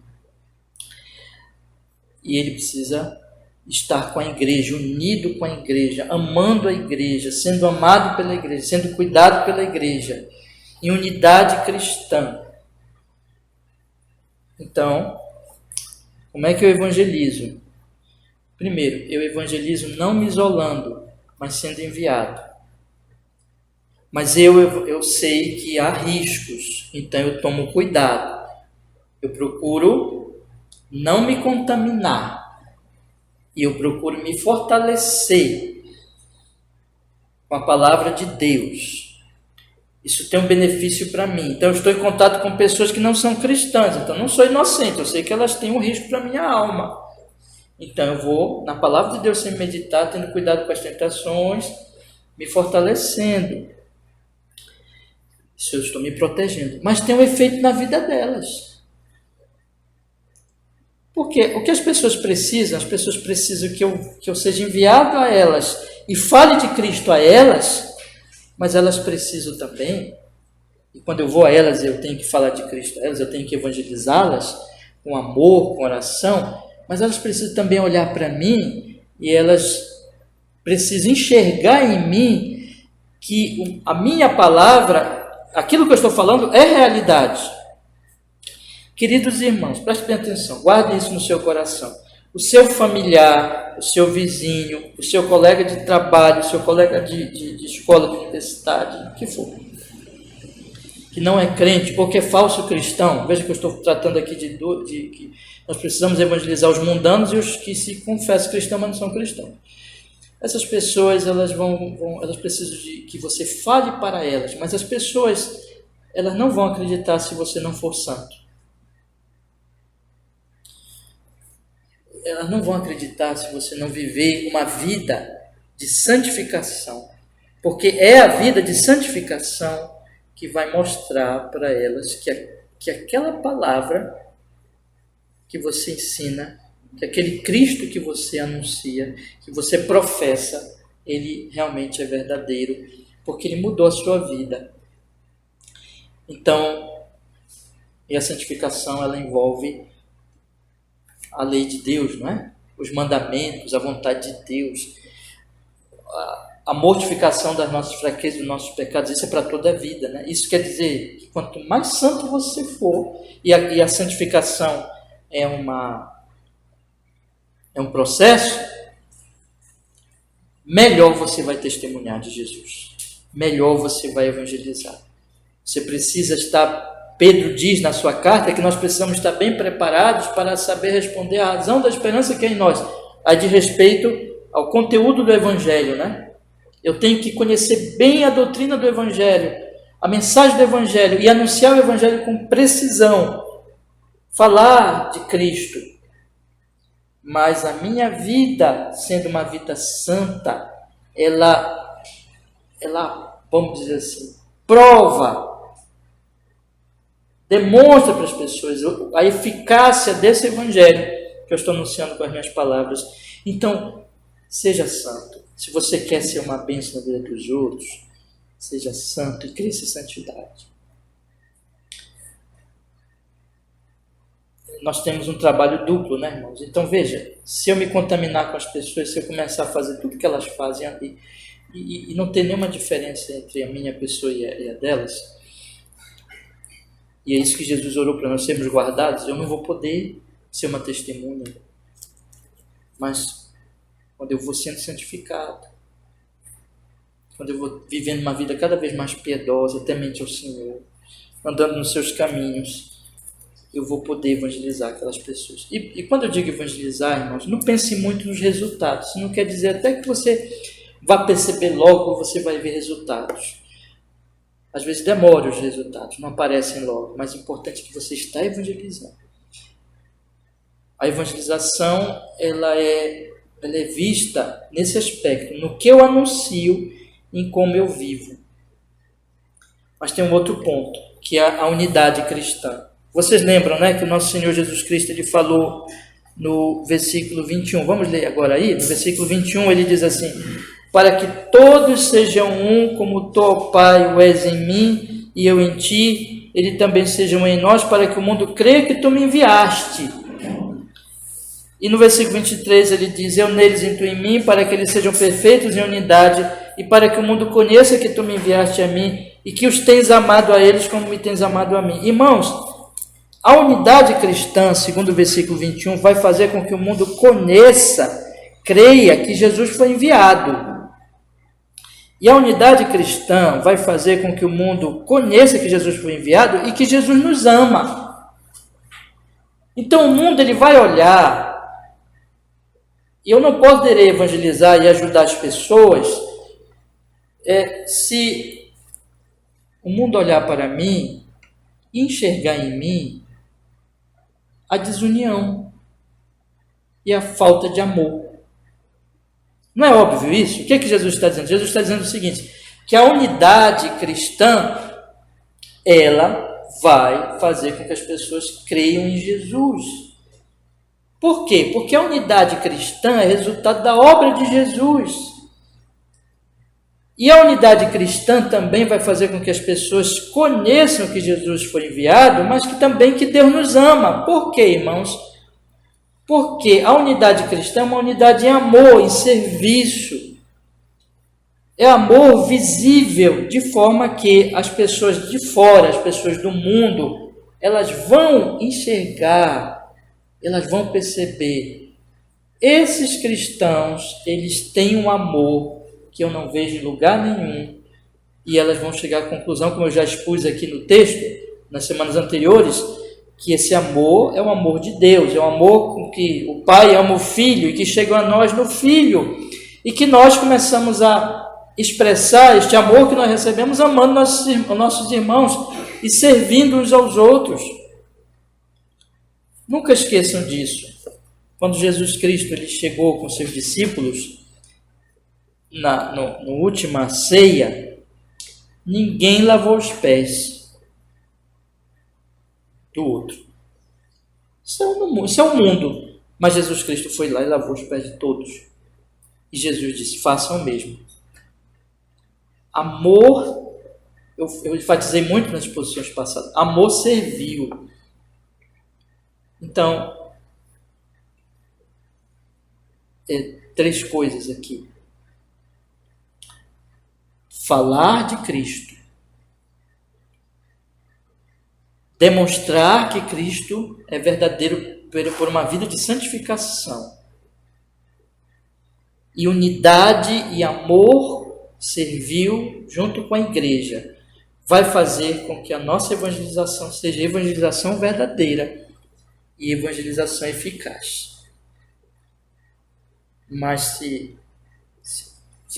E ele precisa estar com a igreja, unido com a igreja, amando a igreja, sendo amado pela igreja, sendo cuidado pela igreja, em unidade cristã. Então, como é que eu evangelizo? Primeiro, eu evangelizo não me isolando, mas sendo enviado. Mas eu sei que há riscos, então eu tomo cuidado. Eu procuro não me contaminar. E eu procuro me fortalecer com a palavra de Deus. Isso tem um benefício para mim. Então eu estou em contato com pessoas que não são cristãs. Então eu não sou inocente. Eu sei que elas têm um risco para a minha alma. Então eu vou, na palavra de Deus, sem meditar, tendo cuidado com as tentações, me fortalecendo. Isso eu estou me protegendo. Mas tem um efeito na vida delas. Porque o que as pessoas precisam que eu seja enviado a elas e fale de Cristo a elas, mas elas precisam também, e quando eu vou a elas eu tenho que falar de Cristo a elas, eu tenho que evangelizá-las com amor, com oração, mas elas precisam também olhar para mim e elas precisam enxergar em mim que a minha palavra, aquilo que eu estou falando é realidade. Queridos irmãos, prestem bem atenção, guardem isso no seu coração. O seu familiar, o seu vizinho, o seu colega de trabalho, o seu colega de escola, de universidade, o que for, que não é crente, porque é falso cristão. Veja que eu estou tratando aqui de que nós precisamos evangelizar os mundanos e os que se confessam cristãos, mas não são cristãos. Essas pessoas, elas precisam de que você fale para elas, mas as pessoas, elas não vão acreditar se você não for santo. Elas não vão acreditar se você não viver uma vida de santificação, porque é a vida de santificação que vai mostrar para elas que aquela palavra que você ensina, que aquele Cristo que você anuncia, que você professa, ele realmente é verdadeiro, porque ele mudou a sua vida. Então, e a santificação, ela envolve a lei de Deus, não é? Os mandamentos, a vontade de Deus, a mortificação das nossas fraquezas, dos nossos pecados. Isso é para toda a vida, né? Isso quer dizer que quanto mais santo você for, e a santificação é um processo, melhor você vai testemunhar de Jesus, melhor você vai evangelizar. Você precisa estar, Pedro diz na sua carta que nós precisamos estar bem preparados para saber responder à razão da esperança que é em nós, a de respeito ao conteúdo do Evangelho, né? Eu tenho que conhecer bem a doutrina do Evangelho, a mensagem do Evangelho, e anunciar o Evangelho com precisão, falar de Cristo. Mas a minha vida, sendo uma vida santa, ela vamos dizer assim, prova, demonstra para as pessoas a eficácia desse Evangelho que eu estou anunciando com as minhas palavras. Então, seja santo. Se você quer ser uma bênção na vida dos outros, seja santo e cresça em santidade. Nós temos um trabalho duplo, né, irmãos? Então, veja, se eu me contaminar com as pessoas, se eu começar a fazer tudo que elas fazem e não ter nenhuma diferença entre a minha pessoa e a delas, e é isso que Jesus orou para nós sermos guardados, eu não vou poder ser uma testemunha. Mas quando eu vou sendo santificado, quando eu vou vivendo uma vida cada vez mais piedosa, temente ao Senhor, andando nos seus caminhos, eu vou poder evangelizar aquelas pessoas. E quando eu digo evangelizar, irmãos, não pense muito nos resultados. Isso não quer dizer até que você vá perceber logo, você vai ver resultados. Às vezes demora os resultados, não aparecem logo, mas o importante é que você está evangelizando. A evangelização, ela é vista nesse aspecto, no que eu anuncio, em como eu vivo. Mas tem um outro ponto, que é a unidade cristã. Vocês lembram, né, que o nosso Senhor Jesus Cristo, ele falou no versículo 21, vamos ler agora aí, no versículo 21 ele diz assim: para que todos sejam um, como tu, ó Pai, o és em mim e eu em ti, ele também sejam em nós, para que o mundo creia que tu me enviaste. E no versículo 23 ele diz: eu neles e tu em mim, para que eles sejam perfeitos em unidade, e para que o mundo conheça que tu me enviaste a mim, e que os tens amado a eles como me tens amado a mim. Irmãos, a unidade cristã, segundo o versículo 21, vai fazer com que o mundo conheça, creia que Jesus foi enviado. E a unidade cristã vai fazer com que o mundo conheça que Jesus foi enviado e que Jesus nos ama. Então o mundo ele vai olhar, e eu não poderei evangelizar e ajudar as pessoas se o mundo olhar para mim e enxergar em mim a desunião. e a falta de amor. Não é óbvio isso? O que é que Jesus está dizendo? Jesus está dizendo o seguinte, que a unidade cristã, ela vai fazer com que as pessoas creiam em Jesus. Por quê? Porque a unidade cristã é resultado da obra de Jesus. E a unidade cristã também vai fazer com que as pessoas conheçam que Jesus foi enviado, mas que também que Deus nos ama. Por quê, irmãos? Porque a unidade cristã é uma unidade em amor, em serviço. É amor visível, de forma que as pessoas de fora, as pessoas do mundo, elas vão enxergar, elas vão perceber. Esses cristãos, eles têm um amor que eu não vejo em lugar nenhum, e elas vão chegar à conclusão, como eu já expus aqui no texto, nas semanas anteriores, que esse amor é o amor de Deus, é o amor com que o Pai ama o Filho, e que chega a nós no Filho, e que nós começamos a expressar este amor que nós recebemos amando nossos irmãos e servindo uns aos outros. Nunca esqueçam disso. Quando Jesus Cristo ele chegou com seus discípulos, na última ceia, ninguém lavou os pés do outro. Isso é o mundo. Mas Jesus Cristo foi lá e lavou os pés de todos. E Jesus disse, façam o mesmo. Amor, eu enfatizei muito nas exposições passadas, amor serviu. Então, três coisas aqui. Falar de Cristo, demonstrar que Cristo é verdadeiro por uma vida de santificação, e unidade e amor serviu junto com a igreja, vai fazer com que a nossa evangelização seja evangelização verdadeira e evangelização eficaz. Mas se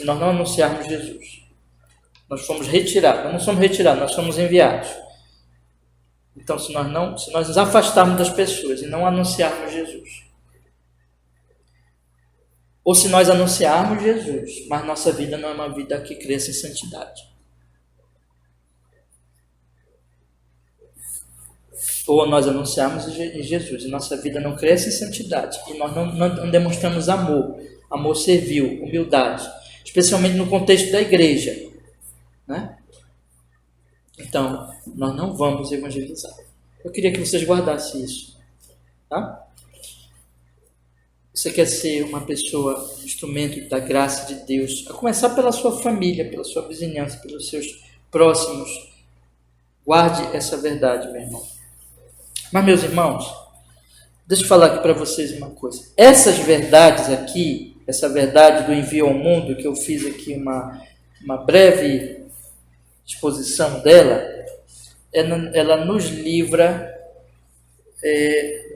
nós não anunciarmos Jesus, nós fomos retirados, nós não somos retirados, nós somos enviados. Então, se nós nos afastarmos das pessoas e não anunciarmos Jesus, ou se nós anunciarmos Jesus, mas nossa vida não é uma vida que cresça em santidade, ou nós anunciarmos Jesus e nossa vida não cresce em santidade, e nós não demonstramos amor servil, humildade, especialmente no contexto da igreja, né? Então, nós não vamos evangelizar. Eu queria que vocês guardassem isso, tá? Você quer ser uma pessoa, instrumento da graça de Deus, a começar pela sua família, pela sua vizinhança, pelos seus próximos. Guarde essa verdade, meu irmão. Mas, meus irmãos, deixa eu falar aqui para vocês uma coisa. Essas verdades aqui, essa verdade do envio ao mundo, que eu fiz aqui uma breve exposição dela, ela nos livra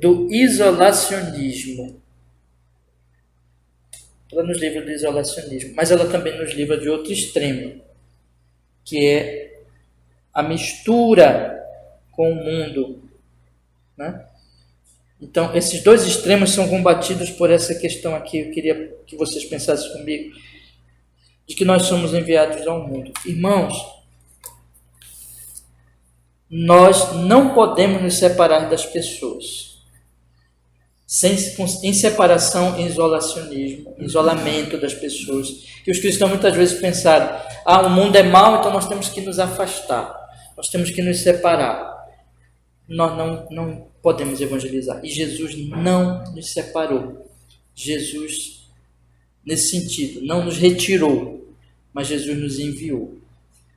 do isolacionismo. Ela nos livra do isolacionismo, mas ela também nos livra de outro extremo, que é a mistura com o mundo, né? Então, esses dois extremos são combatidos por essa questão aqui. Eu queria que vocês pensassem comigo, de que nós somos enviados ao mundo. Irmãos, nós não podemos nos separar das pessoas. Em separação, em isolacionismo, isolamento das pessoas. Que os cristãos muitas vezes pensaram, o mundo é mau, então nós temos que nos afastar, nós temos que nos separar. Nós não podemos evangelizar. E Jesus não nos separou. Jesus, nesse sentido, não nos retirou, mas Jesus nos enviou.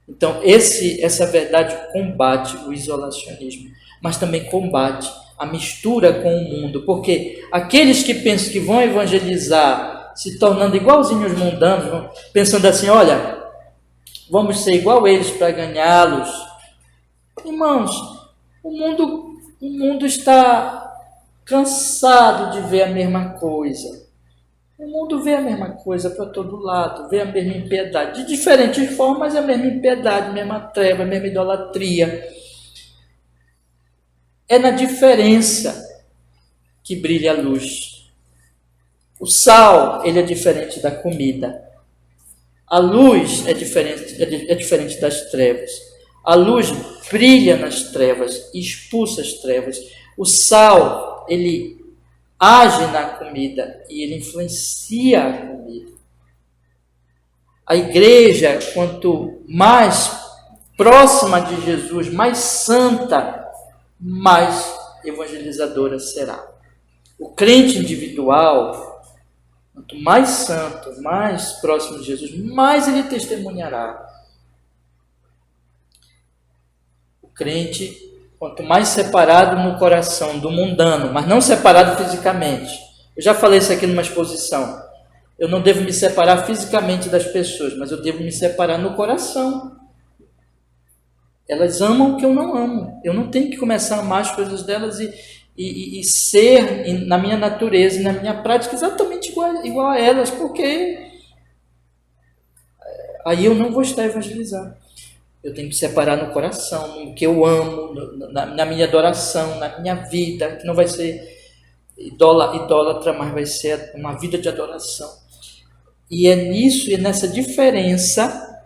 Então, essa verdade combate o isolacionismo, mas também combate a mistura com o mundo, porque aqueles que pensam que vão evangelizar, se tornando igualzinhos mundanos, pensando assim, olha, vamos ser igual a eles para ganhá-los. Irmãos, o mundo está cansado de ver a mesma coisa. O mundo vê a mesma coisa para todo lado, vê a mesma impiedade, de diferentes formas, mas é a mesma impiedade, a mesma treva, a mesma idolatria. É na diferença que brilha a luz. O sal, ele é diferente da comida. A luz é diferente das trevas. A luz brilha nas trevas e expulsa as trevas. O sal, ele age na comida e ele influencia a comida. A igreja, quanto mais próxima de Jesus, mais santa, mais evangelizadora será. O crente individual, quanto mais santo, mais próximo de Jesus, mais ele testemunhará. O crente, quanto mais separado no coração do mundano, mas não separado fisicamente. Eu já falei isso aqui numa exposição. Eu não devo me separar fisicamente das pessoas, mas eu devo me separar no coração. Elas amam o que eu não amo. Eu não tenho que começar a amar as coisas delas e ser, na minha natureza e na minha prática, exatamente igual a elas, porque aí eu não vou estar evangelizando. Eu tenho que separar no coração, no que eu amo, na minha adoração, na minha vida, que não vai ser idólatra, mas vai ser uma vida de adoração. E é nisso e nessa diferença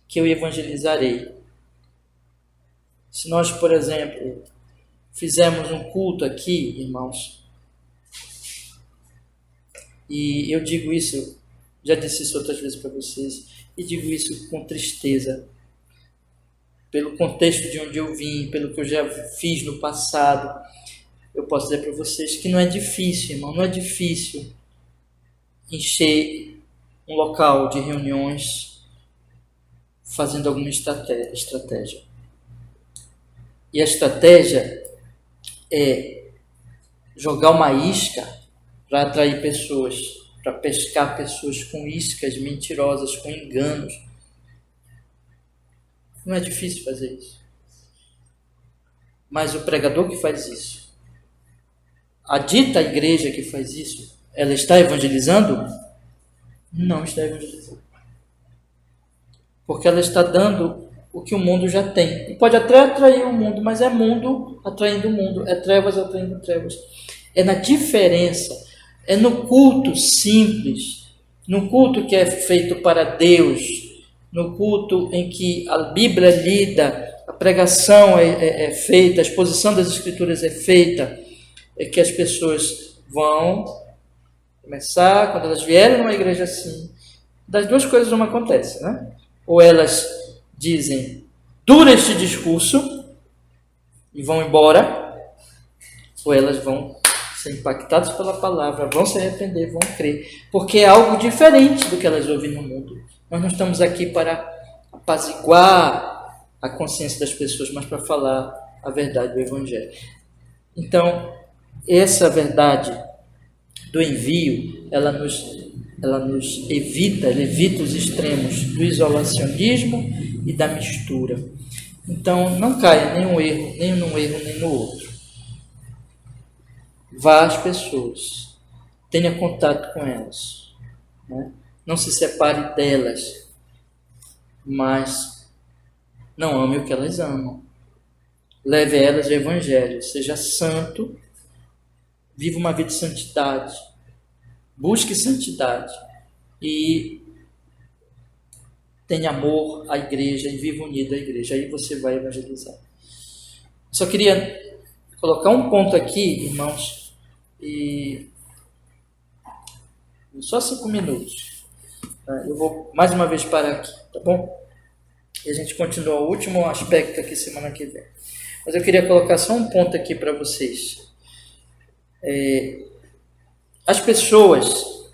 que eu evangelizarei. Se nós, por exemplo, fizermos um culto aqui, irmãos, e eu digo isso, já disse isso outras vezes para vocês, e digo isso com tristeza, pelo contexto de onde eu vim, pelo que eu já fiz no passado, eu posso dizer para vocês que não é difícil, irmão, não é difícil encher um local de reuniões fazendo alguma estratégia. E a estratégia é jogar uma isca para atrair pessoas, para pescar pessoas com iscas mentirosas, com enganos. Não é difícil fazer isso. Mas o pregador que faz isso, a dita igreja que faz isso, ela está evangelizando? Não está evangelizando. Porque ela está dando o que o mundo já tem. E pode até atrair o mundo, mas é mundo atraindo o mundo, é trevas atraindo trevas. É na diferença, é no culto simples, no culto que é feito para Deus, no culto em que a Bíblia é lida, a pregação é feita, a exposição das Escrituras é feita, é que as pessoas vão começar, quando elas vierem numa igreja assim, das duas coisas uma acontece, né? Ou elas dizem, dura este discurso, e vão embora, ou elas vão ser impactadas pela palavra, vão se arrepender, vão crer, porque é algo diferente do que elas ouvem no mundo. Nós não estamos aqui para apaziguar a consciência das pessoas, mas para falar a verdade do Evangelho. Então, essa verdade do envio, ela evita os extremos do isolacionismo e da mistura. Então, não caia nem num erro, nem no outro. Vá às pessoas, tenha contato com elas, né? Não se separe delas, mas não ame o que elas amam. Leve elas ao Evangelho, seja santo, viva uma vida de santidade, busque santidade e tenha amor à igreja e viva unido à igreja. Aí você vai evangelizar. Só queria colocar um ponto aqui, irmãos, e só 5 minutos. Eu vou mais uma vez parar aqui, tá bom? E a gente continua o último aspecto aqui semana que vem. Mas eu queria colocar só um ponto aqui para vocês. As pessoas,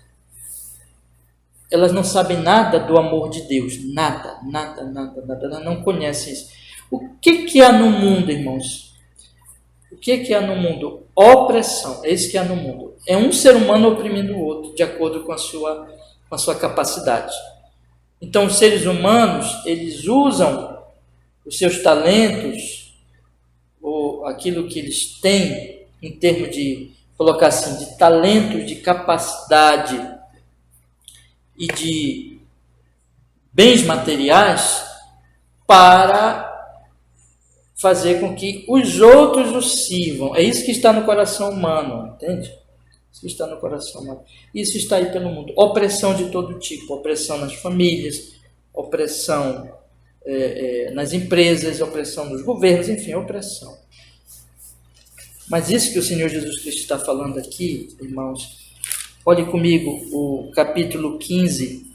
elas não sabem nada do amor de Deus. Nada. Elas não conhecem isso. O que há no mundo, irmãos? O que há no mundo? Opressão. É isso que há no mundo. É um ser humano oprimindo o outro, de acordo com a sua capacidade. Então, os seres humanos, eles usam os seus talentos, ou aquilo que eles têm, em termos de, colocar assim, de talentos, de capacidade e de bens materiais, para fazer com que os outros o sirvam. É isso que está no coração humano, entende? Isso está no coração humano. Isso está aí pelo mundo. Opressão de todo tipo. Opressão nas famílias, opressão nas empresas, opressão nos governos, enfim, opressão. Mas isso que o Senhor Jesus Cristo está falando aqui, irmãos, olhe comigo o capítulo 15,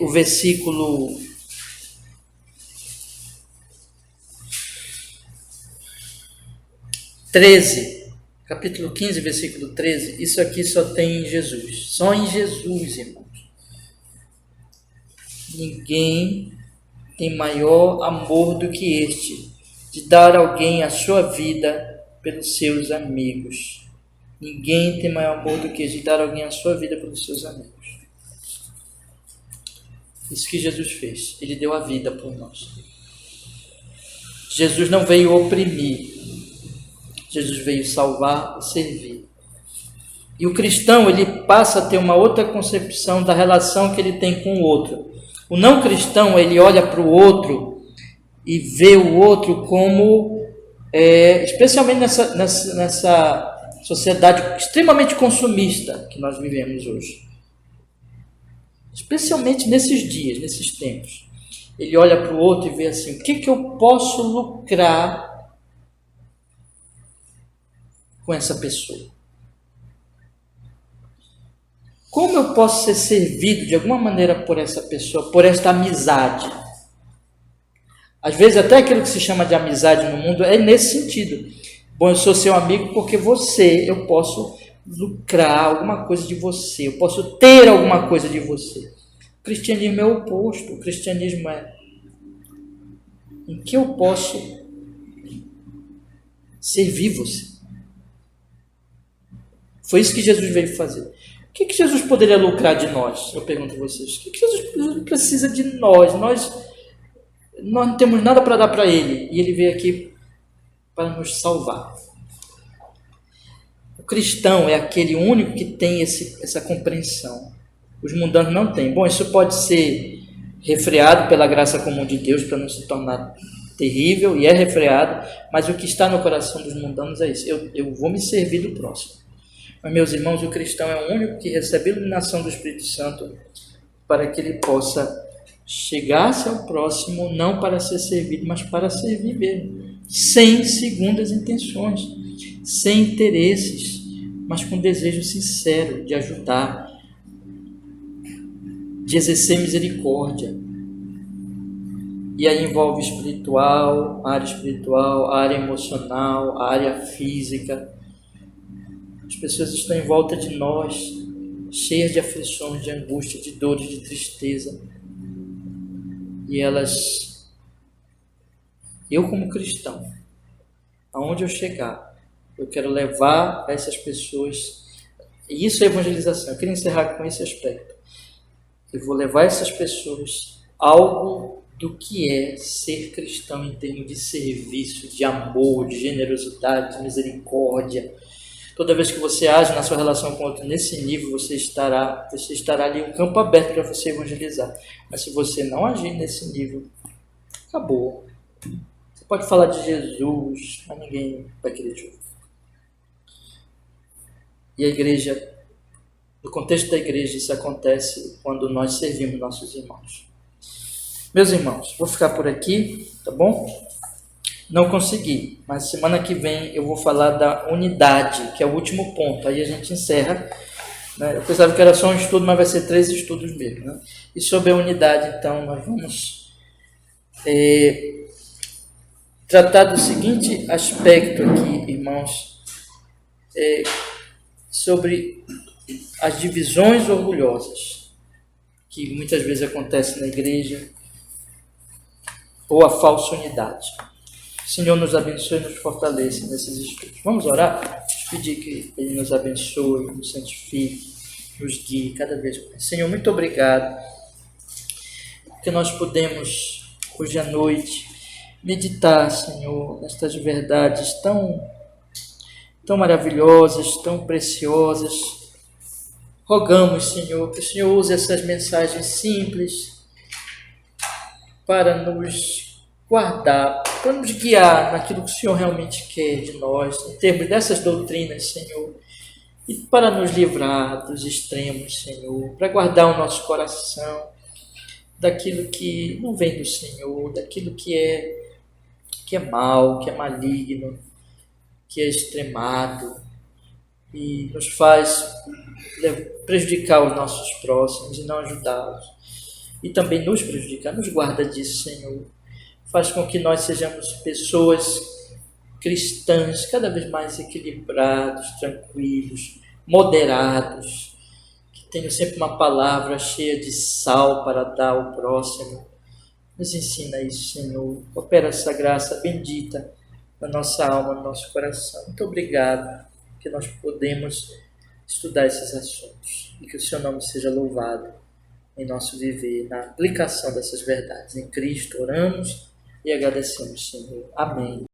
o versículo 13, capítulo 15, versículo 13, isso aqui só tem em Jesus, só em Jesus, irmãos. Ninguém tem maior amor do que este, de dar a alguém a sua vida pelos seus amigos. Ninguém tem maior amor do que este, de dar a alguém a sua vida pelos seus amigos. Isso que Jesus fez, ele deu a vida por nós. Jesus não veio oprimir, Jesus veio salvar e servir. E o cristão, ele passa a ter uma outra concepção da relação que ele tem com o outro. O não cristão, ele olha para o outro e vê o outro como, especialmente nessa sociedade extremamente consumista que nós vivemos hoje. Especialmente nesses dias, nesses tempos. Ele olha para o outro e vê assim, o que eu posso lucrar com essa pessoa? Como eu posso ser servido de alguma maneira por essa pessoa, por esta amizade? Às vezes até aquilo que se chama de amizade no mundo é nesse sentido. Bom, eu sou seu amigo porque eu posso lucrar alguma coisa de você, eu posso ter alguma coisa de você. O cristianismo é o oposto. O cristianismo é em que eu posso servir você. Foi isso que Jesus veio fazer. O que Jesus poderia lucrar de nós? Eu pergunto a vocês. O que Jesus precisa de nós? Nós não temos nada para dar para Ele. E Ele veio aqui para nos salvar. O cristão é aquele único que tem essa compreensão. Os mundanos não têm. Bom, isso pode ser refreado pela graça comum de Deus para não se tornar terrível, e é refreado, mas o que está no coração dos mundanos é isso. Eu vou me servir do próximo. Mas, meus irmãos, o cristão é o único que recebe a iluminação do Espírito Santo para que ele possa chegar-se ao próximo, não para ser servido, mas para servir mesmo, sem segundas intenções, sem interesses, mas com desejo sincero de ajudar, de exercer misericórdia. E aí envolve a área emocional, a área física. As pessoas estão em volta de nós, cheias de aflições, de angústia, de dores, de tristeza. E eu como cristão, aonde eu chegar, eu quero levar a essas pessoas, e isso é evangelização. Eu queria encerrar com esse aspecto. Eu vou levar a essas pessoas algo do que é ser cristão em termos de serviço, de amor, de generosidade, de misericórdia. Toda vez que você age na sua relação com o outro nesse nível, você estará ali um campo aberto para você evangelizar. Mas se você não agir nesse nível, acabou. Você pode falar de Jesus, mas ninguém vai querer te ouvir. E a igreja, no contexto da igreja, isso acontece quando nós servimos nossos irmãos. Meus irmãos, vou ficar por aqui, tá bom? Não consegui, mas semana que vem eu vou falar da unidade, que é o último ponto. Aí a gente encerra. Né? Eu pensava que era só um estudo, mas vai ser 3 estudos mesmo. Né? E sobre a unidade, então, nós vamos tratar do seguinte aspecto aqui, irmãos, sobre as divisões orgulhosas, que muitas vezes acontecem na igreja, ou a falsa unidade. O Senhor nos abençoe e nos fortaleça nesses estudos. Vamos orar? Pedir que Ele nos abençoe, nos santifique, nos guie cada vez mais. Senhor, muito obrigado, porque nós podemos, hoje à noite, meditar, Senhor, nestas verdades tão maravilhosas, tão preciosas. Rogamos, Senhor, que o Senhor use essas mensagens simples para nos guardar, para nos guiar naquilo que o Senhor realmente quer de nós, em termos dessas doutrinas, Senhor, e para nos livrar dos extremos, Senhor, para guardar o nosso coração daquilo que não vem do Senhor, daquilo que é mal, que é maligno, que é extremado e nos faz prejudicar os nossos próximos e não ajudá-los. E também nos prejudicar, nos guarda disso, Senhor. Faz com que nós sejamos pessoas cristãs cada vez mais equilibrados, tranquilos, moderados, que tenham sempre uma palavra cheia de sal para dar ao próximo. Nos ensina isso, Senhor. Opera essa graça bendita na nossa alma, no nosso coração. Muito obrigado que nós podemos estudar esses assuntos e que o Seu nome seja louvado em nosso viver, na aplicação dessas verdades. Em Cristo oramos e agradecemos, Senhor. Amém.